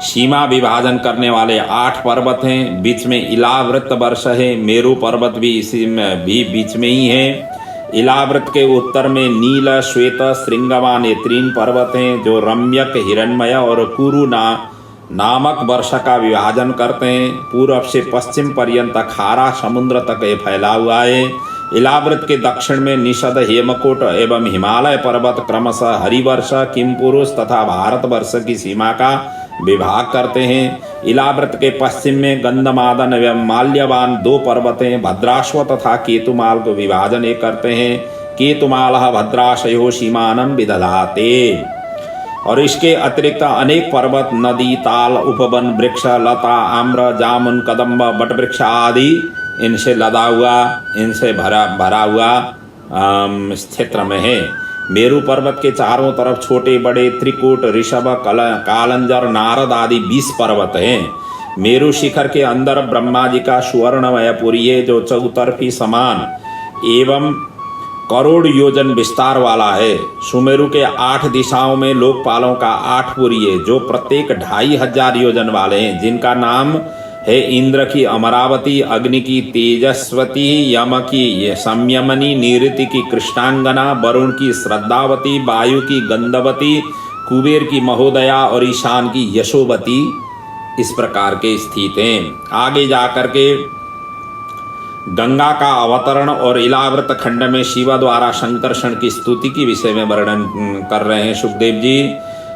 सीमा विभाजन करने वाले 8 पर्वत हैं। बीच में इलावृत वर्ष है। मेरु पर्वत भी इसी में भी बीच में ही है। इलावृत के उत्तर में नील श्वेत श्रृंगमान ये 3 पर्वत हैं जो रम्यक हिरण्मय और कुरु नामक वर्ष का विभाजन करते हैं। पूर्व से पश्चिम पर्यंत खारा समुद्र तक ये फैला हुआ है। इलावृत के दक्षिण में निषद हेमकोट एवं हिमालय पर्वत क्रमशः हरिवर्ष किमपुरुष तथा भारतवर्ष की सीमा का विभाग करते हैं। इलावृत के पश्चिम में गंधमादन एवं माल्यवान 2 पर्वत हैं। भद्राश्व तथा केतुमाल को विभाजन एक करते हैं। केतुमालः भद्राशयो सीमानं विदधाते। और इसके अतिरिक्त अनेक पर्वत, नदी, ताल, उपवन, वृक्ष, लता, आम्र, जामुन, कदम्ब, बटवृक्ष आदि इनसे लदा हुआ, इनसे भरा हुआ क्षेत्र में है। मेरु पर्वत के चारों तरफ छोटे बड़े त्रिकूट, ऋषभ, कालंजर, नारद आदि 20 पर्वत हैं। मेरु शिखर के अंदर ब्रह्मा जी का सुवर्णमय पुरी है जो चौतरफी समान एवं करोड़ योजन विस्तार वाला है। सुमेरु के 8 दिशाओं में लोकपालों का 8 पुरी है जो प्रत्येक 2500 योजन वाले हैं, जिनका नाम है इंद्र की अमरावती, अग्नि की तेजस्वती, यम की संयमनी, निरति की कृष्णांगना, वरुण की श्रद्धावती, वायु की गंधवती, कुबेर की महोदया और ईशान की यशोवती। इस प्रकार के स्थित हैं। आगे जाकर के गंगा का अवतरण और इलाव्रत खंड में शिव द्वारा संकर्षण की स्तुति के विषय में वर्णन कर रहे हैं सुखदेव जी।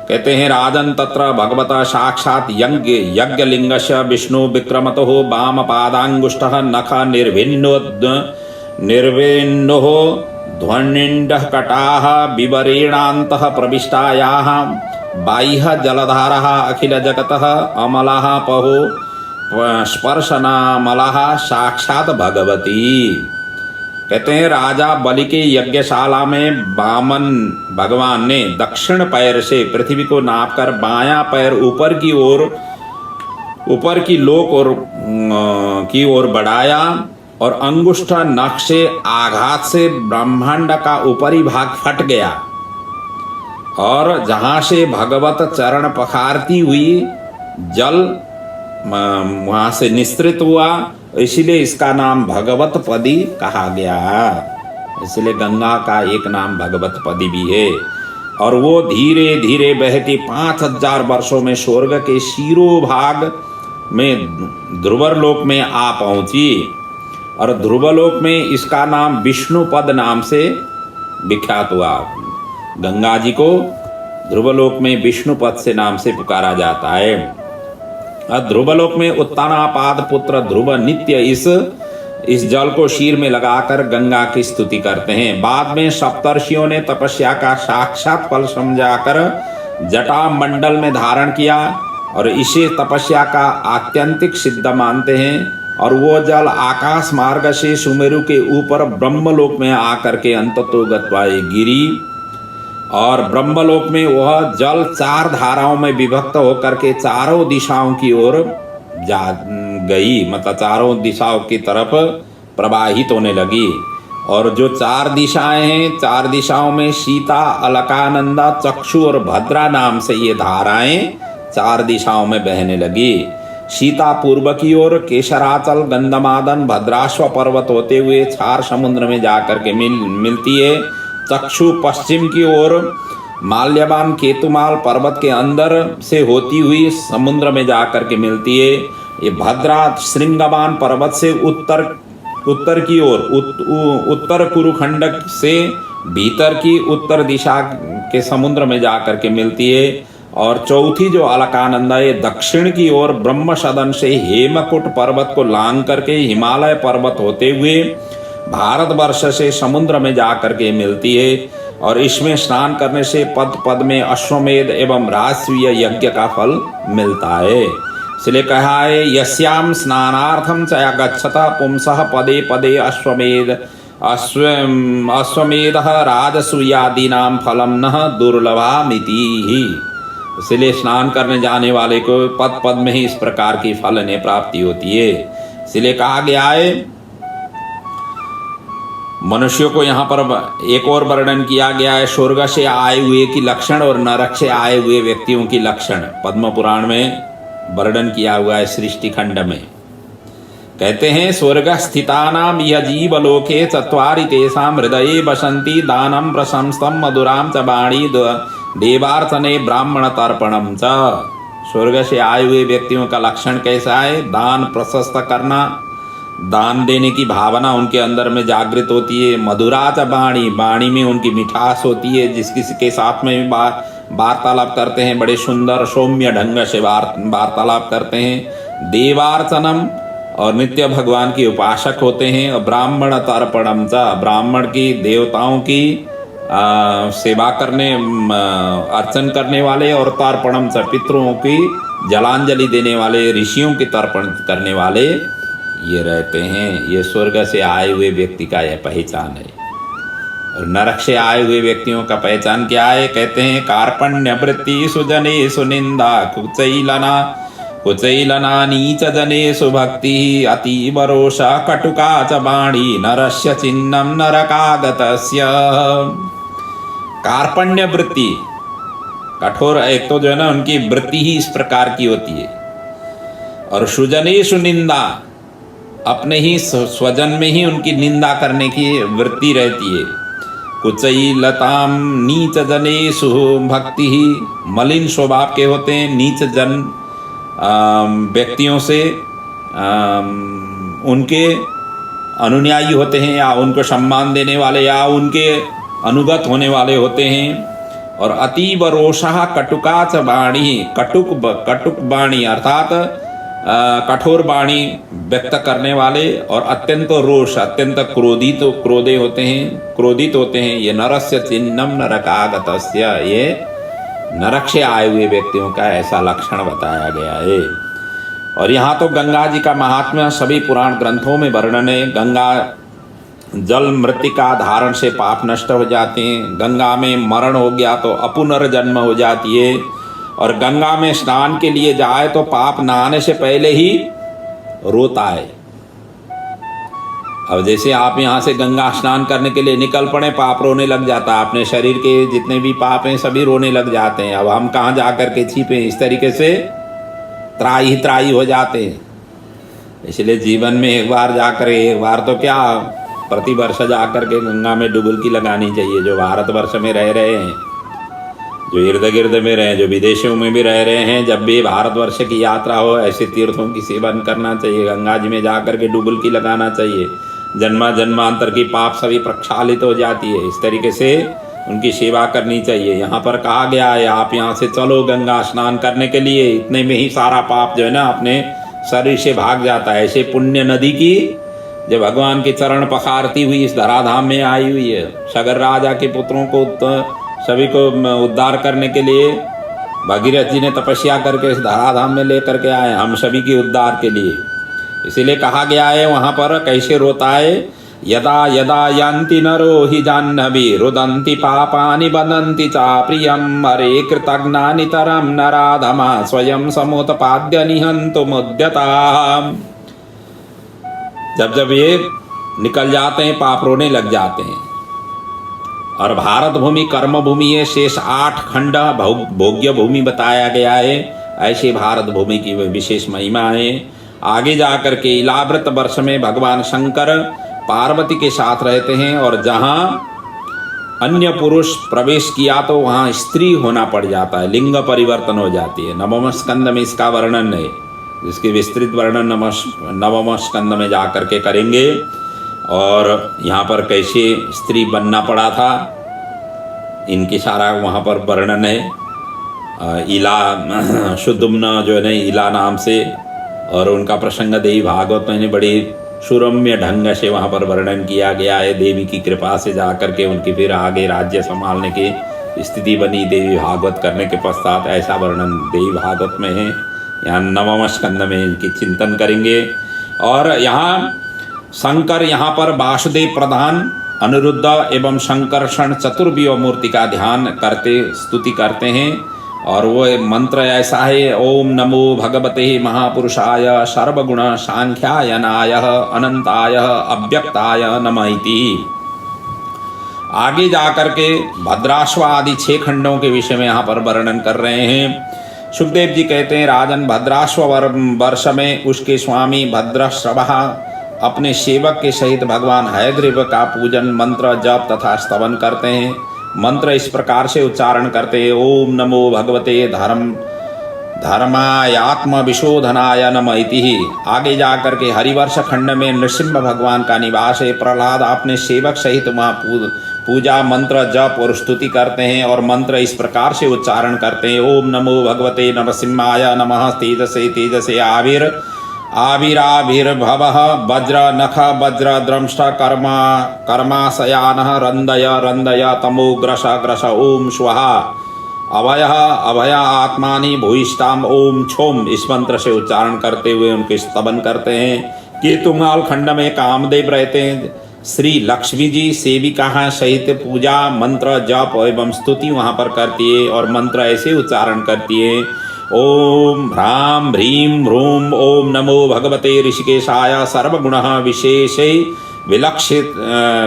कहते हैं राजन तत्र भगवता साक्षात यज्ञ लिंगस्य विष्णु विक्रमतो वाम पादांगुष्ठ नख निर्विन्नो ध्वनिंडः कटाः विवरेणान्तः प्रविष्टायाः बाह्य जलधारः अखिल जगतः अमलः पहो स्पर्शनामलः साक्षात भगवती। कहते हैं राजा बलि के यज्ञशाला में वामन भगवान ने दक्षिण पैर से पृथ्वी को नापकर बायां पैर ऊपर की लोक और की ओर बढ़ाया और अंगुष्ठ नख से आघात से ब्रह्मांड का ऊपरी भाग फट गया और जहां से भगवत चरण पखारती हुई जल वहां से निस्तृत हुआ, इसलिए इसका नाम भगवत पदी कहा गया। इसलिए गंगा का एक नाम भगवत पदी भी है। और वो धीरे धीरे बहती 5000 वर्षों में स्वर्ग के शिरोभाग में ध्रुवलोक में आ पहुंची और ध्रुवलोक में इसका नाम विष्णुपद नाम से विख्यात हुआ। गंगा जी को ध्रुवलोक में विष्णुपद से नाम से पुकारा जाता है। ध्रुवलोक में उत्तानापाद पुत्र ध्रुव नित्य इस जल को शीर में लगाकर गंगा की स्तुति करते हैं। बाद में सप्तर्षियों ने तपस्या का साक्षात फल समझाकर जटा मंडल में धारण किया और इसे तपस्या का आत्यंतिक सिद्ध मानते हैं। और वो जल आकाश मार्ग से सुमेरु के ऊपर ब्रह्मलोक में आकर के अंततोगत्वाए गिरी और ब्रह्मलोक में वह जल 4 धाराओं में विभक्त होकर के चारों दिशाओं की ओर जा गई, मतलब चारों दिशाओं की तरफ प्रवाहित होने लगी। और जो 4 दिशाएं हैं, 4 दिशाओं में सीता, अलकानंदा, चक्षु और भद्रा नाम से ये धाराएं 4 दिशाओं में बहने लगी। सीता पूर्व की ओर केशराचल, गंधमादन, भद्राश्व पर्वत होते हुए 4 समुद्र में जाकर के मिलती है। चक्षु पश्चिम की ओर माल्यवान केतुमाल पर्वत के अंदर से होती हुई समुद्र में जाकर के मिलती है। ये भद्रा श्रृंगवान पर्वत से उत्तर की ओर उत्तर कुरुखंड से भीतर की उत्तर दिशा के समुद्र में जाकर के मिलती है। और चौथी जो अलकानंदा है दक्षिण की ओर ब्रह्म सदन से हेमकुट पर्वत को लांग करके हिमालय पर्वत होते हुए भारतवर्ष से समुद्र में जाकर के मिलती है। और इसमें स्नान करने से पद पद में अश्वमेध एवं राजसूय यज्ञ का फल मिलता है। इसलिए कहा है यस्याम स्नानार्थम च गच्छता पुंसः पदे पदे अश्वमेध राजसूयादीनां फलम न दुर्लभामिति ही। इसलिए स्नान करने जाने वाले को पद पद में ही इस प्रकार की फल ने प्राप्ति होती है। इसलिए कहा गया है मनुष्यों को यहाँ पर एक और वर्णन किया गया है स्वर्ग से आए हुए की लक्षण और नरक से आए हुए व्यक्तियों की लक्षण पद्म पुराण में वर्णन किया हुआ है। सृष्टि खंड में कहते हैं स्वर्ग स्थितानाम यह जीवलोके चत्वारि तेषां हृदये बसंती दानम प्रशंसतम मधुराम च वाणी देवार्चने ब्राह्मण तर्पणम च। स्वर्ग से आए हुए व्यक्तियों का लक्षण कैसा है? दान प्रशस्त करना, दान देने की भावना उनके अंदर में जागृत होती है। मधुरा च वाणी, वाणी में उनकी मिठास होती है। जिस किसी के साथ में भी वार्तालाप करते हैं बड़े सुंदर सौम्य ढंग से वार्तालाप करते हैं। देवार्चनम, और नित्य भगवान की उपासक होते हैं। और ब्राह्मण तर्पणम च, ब्राह्मण की देवताओं की सेवा करने अर्चन करने वाले, और तर्पणम च पितरों की जलांजलि देने वाले, ऋषियों की तर्पण करने वाले ये रहते हैं। ये स्वर्ग से आए हुए व्यक्ति का यह पहचान है। और नरक से आए हुए व्यक्तियों का पहचान क्या है? कहते हैं कार्पण्य वृत्ति सुजने सुनिंदा कुचैलना नीच जने सुभक्ति अतीव रोषा कटुका च वाणी नरस्य चिन्नम नरकागतस्य। कार्पण्य वृत्ति, कठोर, एक तो जो है ना उनकी वृत्ति ही इस प्रकार की होती है। और सुजने सुनिंदा, अपने ही स्वजन में ही उनकी निंदा करने की वृत्ति रहती है। कुचैलताम नीच जनेषु भक्ति ही, मलिन स्वभाव के होते हैं। नीच जन व्यक्तियों से उनके अनुयायी होते हैं या उनको सम्मान देने वाले या उनके अनुगत होने वाले होते हैं। और अतीब रोषः कटुकाच वाणी, कटुक वाणी अर्थात कठोर वाणी व्यक्त करने वाले, और अत्यंत रोष अत्यंत क्रोधित होते हैं। ये नरस्य चिन्हम नरकागतस्य, ये नरक से आए हुए व्यक्तियों का ऐसा लक्षण बताया गया है। और यहाँ तो गंगा जी का महात्म्य सभी पुराण ग्रंथों में वर्णन है। गंगा जल मृतिका धारण से पाप नष्ट हो जाते हैं, गंगा में मरण हो गया तो अपुनर्जन्म हो जाती है, और गंगा में स्नान के लिए जाए तो पाप नहाने से पहले ही रोता है। अब जैसे आप यहाँ से गंगा स्नान करने के लिए निकल पड़े, पाप रोने लग जाता है, अपने शरीर के जितने भी पाप हैं सभी रोने लग जाते हैं। अब हम कहाँ जा कर के छिपे, इस तरीके से त्राही हो जाते हैं। इसलिए जीवन में एक बार तो क्या, प्रति वर्ष जा कर के गंगा में डुबकी लगानी चाहिए। जो भारतवर्ष में रह रहे हैं, जो इर्द गिर्द में रहे, जो विदेशों में भी रह रहे हैं, जब भी भारतवर्ष की यात्रा हो ऐसे तीर्थों की सेवन करना चाहिए, गंगा जी में जा कर के डुबकी लगाना चाहिए। जन्मांतर की पाप सभी प्रक्षालित हो जाती है। इस तरीके से उनकी सेवा करनी चाहिए। यहाँ पर कहा गया है आप यहाँ से चलो गंगा स्नान करने के लिए, इतने में ही सारा पाप जो है ना अपने शरीर से भाग जाता है। ऐसे पुण्य नदी की जो भगवान के चरण पखारती हुई इस धराधाम में आई हुई है। सगर राजा के पुत्रों को सभी को उद्धार करने के लिए भगीरथ जी ने तपस्या करके इस धराधाम में लेकर के आए, हम सभी के उद्धार के लिए। इसीलिए कहा गया है वहाँ पर कैसे रोता है, यदा यदा यान्ति नरो हि जाह्नवी रुदन्ति पापानि बदन्ति चा प्रियं हरे कृतज्ञानि तरं नराधमा स्वयं समुत्पाद्य निहन्तुमुद्यताम्। जब ये निकल जाते हैं पाप रोने लग जाते हैं। और भारत भूमि कर्म भूमि है, शेष 8 खंड भोग्य भूमि बताया गया है। ऐसे भारत भूमि की विशेष महिमा है। आगे जाकर के इलाव्रत वर्ष में भगवान शंकर पार्वती के साथ रहते हैं, और जहाँ अन्य पुरुष प्रवेश किया तो वहाँ स्त्री होना पड़ जाता है, लिंग परिवर्तन हो जाती है। नवम स्कंद में इसका वर्णन है, जिसकी विस्तृत वर्णन नवम स्कंद में जा कर के करेंगे। और यहाँ पर कैसे स्त्री बनना पड़ा था इनकी सारा वहाँ पर वर्णन है। इला शुद्धुम्न जो है ना इला नाम से, और उनका प्रसंग देवी भागवत में बड़ी सुरम्य ढंग से वहाँ पर वर्णन किया गया है। देवी की कृपा से जा कर के उनकी फिर आगे राज्य संभालने की स्थिति बनी देवी भागवत करने के पश्चात, ऐसा वर्णन देवी भागवत में है। यहाँ नवम स्कंद में इनकी चिंतन करेंगे। और यहाँ शंकर यहाँ पर वासुदेव प्रधान अनिरुद्ध एवं शंकरषण चतुर्व्यूह मूर्ति का ध्यान करते स्तुति करते हैं। और वो मंत्र ऐसा है, ओम नमो भगवते महापुरुषाय सर्वगुण सांख्यायनाय अनंताय अव्यक्ताय नमः इति। आगे जाकर के भद्राश्व आदि 6 खंडों के विषय में यहाँ पर वर्णन कर रहे हैं। सुखदेव जी कहते हैं, राजन भद्राश्व वर्ष में उसके स्वामी भद्रश्रवः अपने सेवक के सहित भगवान हयग्रीव का पूजन मंत्र जप तथा स्तवन करते हैं। मंत्र इस प्रकार से उच्चारण करते हैं, ओम नमो भगवते धर्मायात्म विशोधनाय नमः इति। आगे जाकर के हरिवर्ष खंड में नृसिंह भगवान का निवास है। प्रहलाद अपने सेवक सहित वहाँ पूजा मंत्र जप और स्तुति करते हैं, और मंत्र इस प्रकार से उच्चारण करते हैं, ओम नमो भगवते नरसिंहाय नमः तेजसे आविराभिर्भवः वज्र नख वज्र द्रंष्ट कर्माशयानः रंदय तमो ग्रश ओम स्वाहा अभय आत्मानि भूयिष्ठाम ओम क्षोम। इस मंत्र से उच्चारण करते हुए उनके स्तवन करते हैं। केतुमाल खंड में कामदेव रहते हैं। श्री लक्ष्मी जी सेविका सहित पूजा मंत्र जप एवं स्तुति वहाँ पर करती है, और मंत्र ऐसे उच्चारण करती है, ओम ह्रां ह्रीं ह्रूं ओम नमो भगवते ऋषिकेशाय सर्वगुणः विशेषे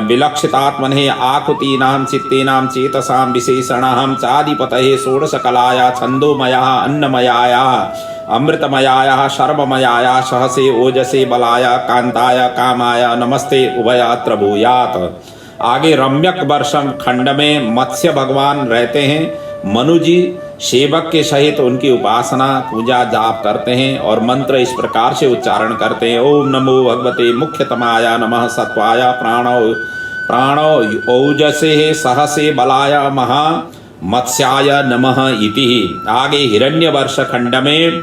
विलक्षितात्मने आकुतीनां चित्तेनां चेतसां विशेषणां चाधिपतये षोडशकलाया छन्दोमयाः अन्नमयाः अमृतमयाः सर्वमयाः सहसे ओजसे बलाय कांताय कामाय नमस्ते उभयत्र भूयात्। आगे रम्यक वर्षम खंड में मत्स्य भगवान रहते हैं। मनु जी सेवक के सहित उनकी उपासना पूजा जाप करते हैं और मंत्र इस प्रकार से उच्चारण करते हैं। ओम नमो भगवते मुख्यतमाय नमः सत्वाय प्राणो औजसे सहसे बलाय महा मत्स्याय नमः इति। आगे हिरण्यवर्ष खंड में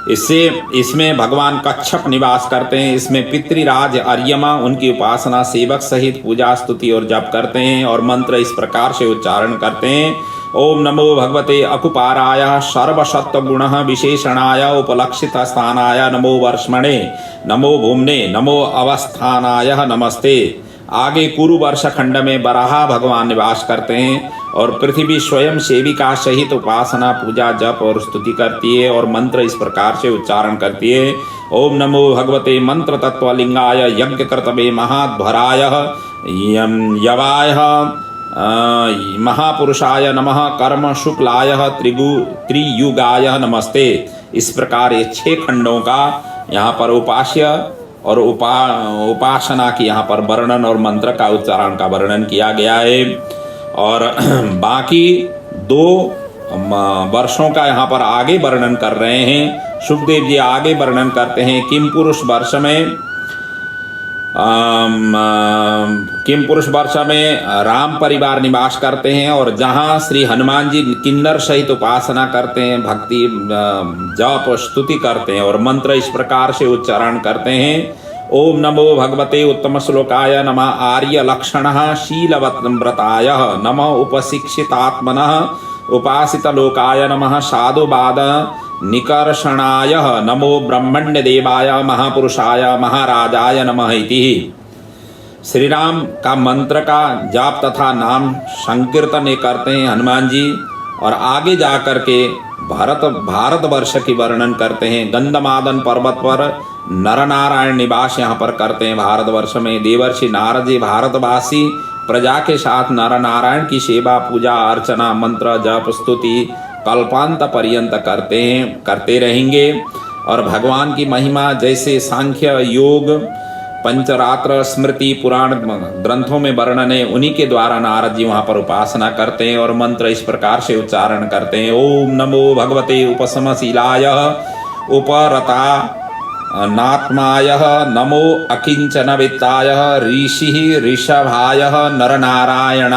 इसमें भगवान कच्छप निवास करते हैं। इसमें पितृराज अर्यमा उनकी उपासना सेवक सहित पूजा स्तुति और जप करते हैं और मंत्र इस प्रकार से उच्चारण करते हैं। ओम नमो भगवते अकुपाराय सर्वसत्वगुण विशेषणाय उपलक्षित स्थानाय नमो वर्ष्मणे नमो भूमने नमो अवस्थानाय नमस्ते। आगे कुरु वर्ष खंड में बराहा भगवान निवास करते हैं और पृथ्वी स्वयं सेविका सहित उपासना पूजा जप और स्तुति करती है और मंत्र इस प्रकार से उच्चारण करती है। ओम नमो भगवते मंत्र तत्वलिंगाय यज्ञ कर्तवे महाध्वराय यवाय महापुरुषाय नमः कर्म शुक्लाय त्रियुगाय नमस्ते। इस प्रकार ये 6 खंडों का यहाँ पर उपास्य और उपासना की यहाँ पर वर्णन और मंत्र का उच्चारण का वर्णन किया गया है। और बाकी 2 वर्षों का यहाँ पर आगे वर्णन कर रहे हैं। सुखदेव जी आगे वर्णन करते हैं। किम पुरुष वर्ष में राम परिवार निवास करते हैं और जहाँ श्री हनुमान जी किन्नर सहित उपासना करते हैं, भक्ति जप स्तुति करते हैं और मंत्र इस प्रकार से उच्चारण करते हैं। ओम नमो भगवते उत्तम श्लोकाय नमः आर्य लक्षणः शीलव्रताय नमः उपशिक्षितात्मनः उपासित लोकाय नमः साधुवाद निकर्षणाय नमो ब्रह्मण्य देवाय महापुरुषाय महाराजाय नमः इति। श्री राम का मंत्र का जाप तथा नाम संकीर्तन करते हैं हनुमान जी और आगे जाकर के भारतवर्ष की वर्णन करते हैं। गंधमादन पर्वत पर नरनारायण निवास यहाँ पर करते हैं। भारतवर्ष में देवर्षि नारद जी भारतवासी प्रजा के साथ नरनारायण की सेवा पूजा अर्चना मंत्र जप स्तुति कल्पांत पर्यंत करते रहेंगे। और भगवान की महिमा जैसे सांख्य योग पंचरात्र स्मृति पुराण ग्रंथों में वर्णन है, उन्हीं के द्वारा नारद जी वहाँ पर उपासना करते हैं और मंत्र इस प्रकार से उच्चारण करते हैं। ओम नमो भगवते उपशमशीलाय उपरता नात्माय नमो अकिंचन वित्ताय ऋषि ऋषभाय नरनारायण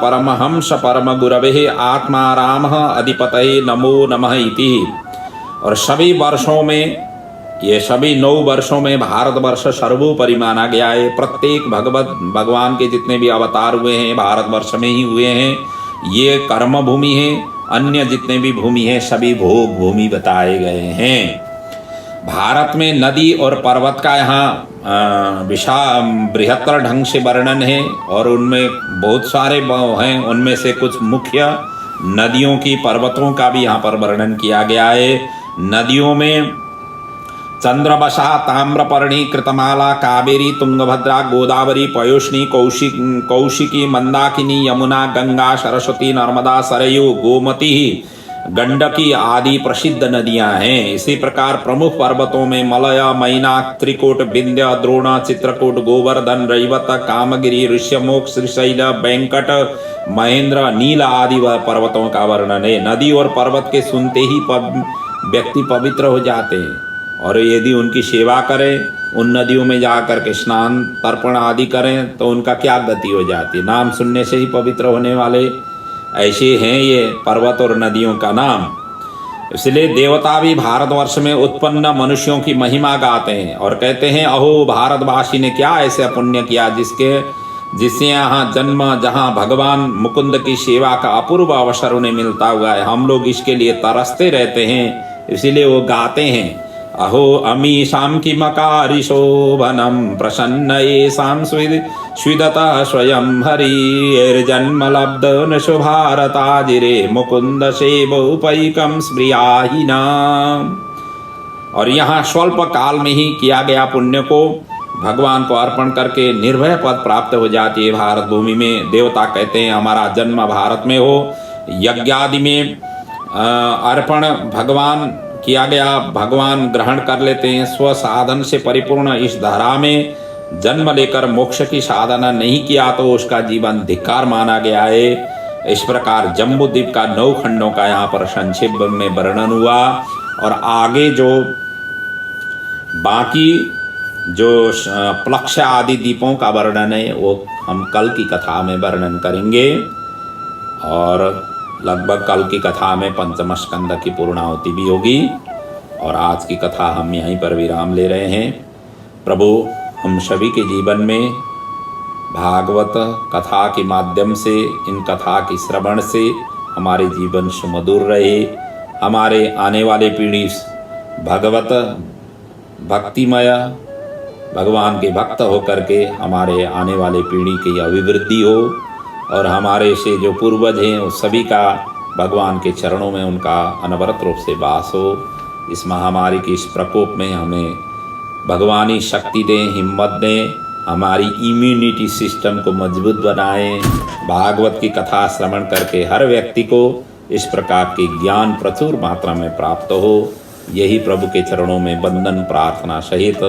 परमहंस परम गुरवे आत्माराम अधिपतये नमो नमः इति। और सभी वर्षों में ये सभी 9 वर्षों में भारतवर्ष सर्वोपरि माना गया है। प्रत्येक भगवान के जितने भी अवतार हुए हैं भारतवर्ष में ही हुए हैं। ये कर्म भूमि है, अन्य जितने भी भूमि है सभी भोग भूमि बताए गए हैं। भारत में नदी और पर्वत का यहाँ बृहत्तर ढंग से वर्णन है और उनमें बहुत सारे हैं। उनमें से कुछ मुख्य नदियों की पर्वतों का भी यहाँ पर वर्णन किया गया है। नदियों में चंद्रवशा ताम्रपर्णी कृतमाला कावेरी तुंगभद्रा गोदावरी पयोष्णी कौशिकी मंदाकिनी यमुना गंगा सरस्वती नर्मदा सरयू गोमती गंडकी आदि प्रसिद्ध नदियां हैं। इसी प्रकार प्रमुख पर्वतों में मलय मैनाक त्रिकोट विंध्य द्रोण चित्रकूट गोवर्धन रैवत कामगिरी ऋष्यमुख श्रीशैल वेंकट महेंद्र नील आदि पर्वतों का वर्णन है। नदी और पर्वत के सुनते ही व्यक्ति पवित्र हो जाते हैं और यदि उनकी सेवा करें, उन नदियों में जाकर के स्नान तर्पण आदि करें तो उनका क्या गति हो जाती है। नाम सुनने से ही पवित्र होने वाले ऐसे हैं ये पर्वत और नदियों का नाम। इसलिए देवता भी भारतवर्ष में उत्पन्न मनुष्यों की महिमा गाते हैं और कहते हैं अहो भारतवासी ने क्या ऐसे पुण्य किया जिससे यहाँ जन्म, जहाँ भगवान मुकुंद की सेवा का अपूर्व अवसर उन्हें मिलता हुआ है। हम लोग इसके लिए तरसते रहते हैं, इसीलिए वो गाते हैं अहो अमीशां किमकारि शोभनं प्रसन्न येषां स्विदतः स्वयं हरिर्जन्म लब्ध न शुभारताजिरे मुकुंद सेवोपैकं स्प्रियाहिना। और यहाँ स्वल्प काल में ही किया गया पुण्य को भगवान को अर्पण करके निर्भय पद प्राप्त हो जाती है। भारत भूमि में देवता कहते हैं हमारा जन्म भारत में हो। यज्ञादि में अर्पण भगवान किया गया, भगवान ग्रहण कर लेते हैं। स्व साधन से परिपूर्ण इस धरा में जन्म लेकर मोक्ष की साधना नहीं किया तो उसका जीवन धिक्कार माना गया है। इस प्रकार जम्बूद्वीप का 9 खंडों का यहाँ पर संक्षेप में वर्णन हुआ। और आगे जो बाकी जो प्लक्ष आदि द्वीपों का वर्णन है वो हम कल की कथा में वर्णन करेंगे। और लगभग कल की कथा में पंचम स्कंद की पूर्णाहुति भी होगी। और आज की कथा हम यहीं पर विराम ले रहे हैं। प्रभु हम सभी के जीवन में भागवत कथा के माध्यम से, इन कथा की श्रवण से हमारे जीवन सुमधुर रहे, हमारे आने वाले पीढ़ी भगवत भक्तिमय भगवान के भक्त होकर के हमारे आने वाले पीढ़ी की अभिवृद्धि हो, और हमारे से जो पूर्वज हैं उस सभी का भगवान के चरणों में उनका अनवरत रूप से वास हो। इस महामारी के इस प्रकोप में हमें भगवानी शक्ति दें, हिम्मत दें, हमारी इम्यूनिटी सिस्टम को मजबूत बनाएं। भागवत की कथा श्रवण करके हर व्यक्ति को इस प्रकार के ज्ञान प्रचुर मात्रा में प्राप्त हो। यही प्रभु के चरणों में वंदन प्रार्थना सहित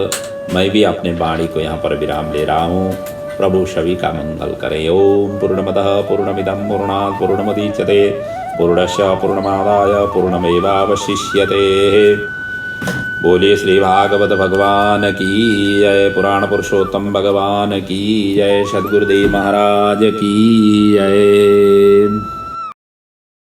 मैं भी अपने वाणी को यहाँ पर विराम ले रहा हूँ। प्रभु सभी का मंगल करे। ओम पूर्णमदः पूर्णमिदं पूर्णात् पूर्णमुदच्यते पूर्णस्य पूर्णमादाय पूर्णमेवावशिष्यते। बोलिए श्री भागवत भगवान की जय, पुराण पुरुषोत्तम भगवान की जय, सद्गुरुदेव महाराज की जय।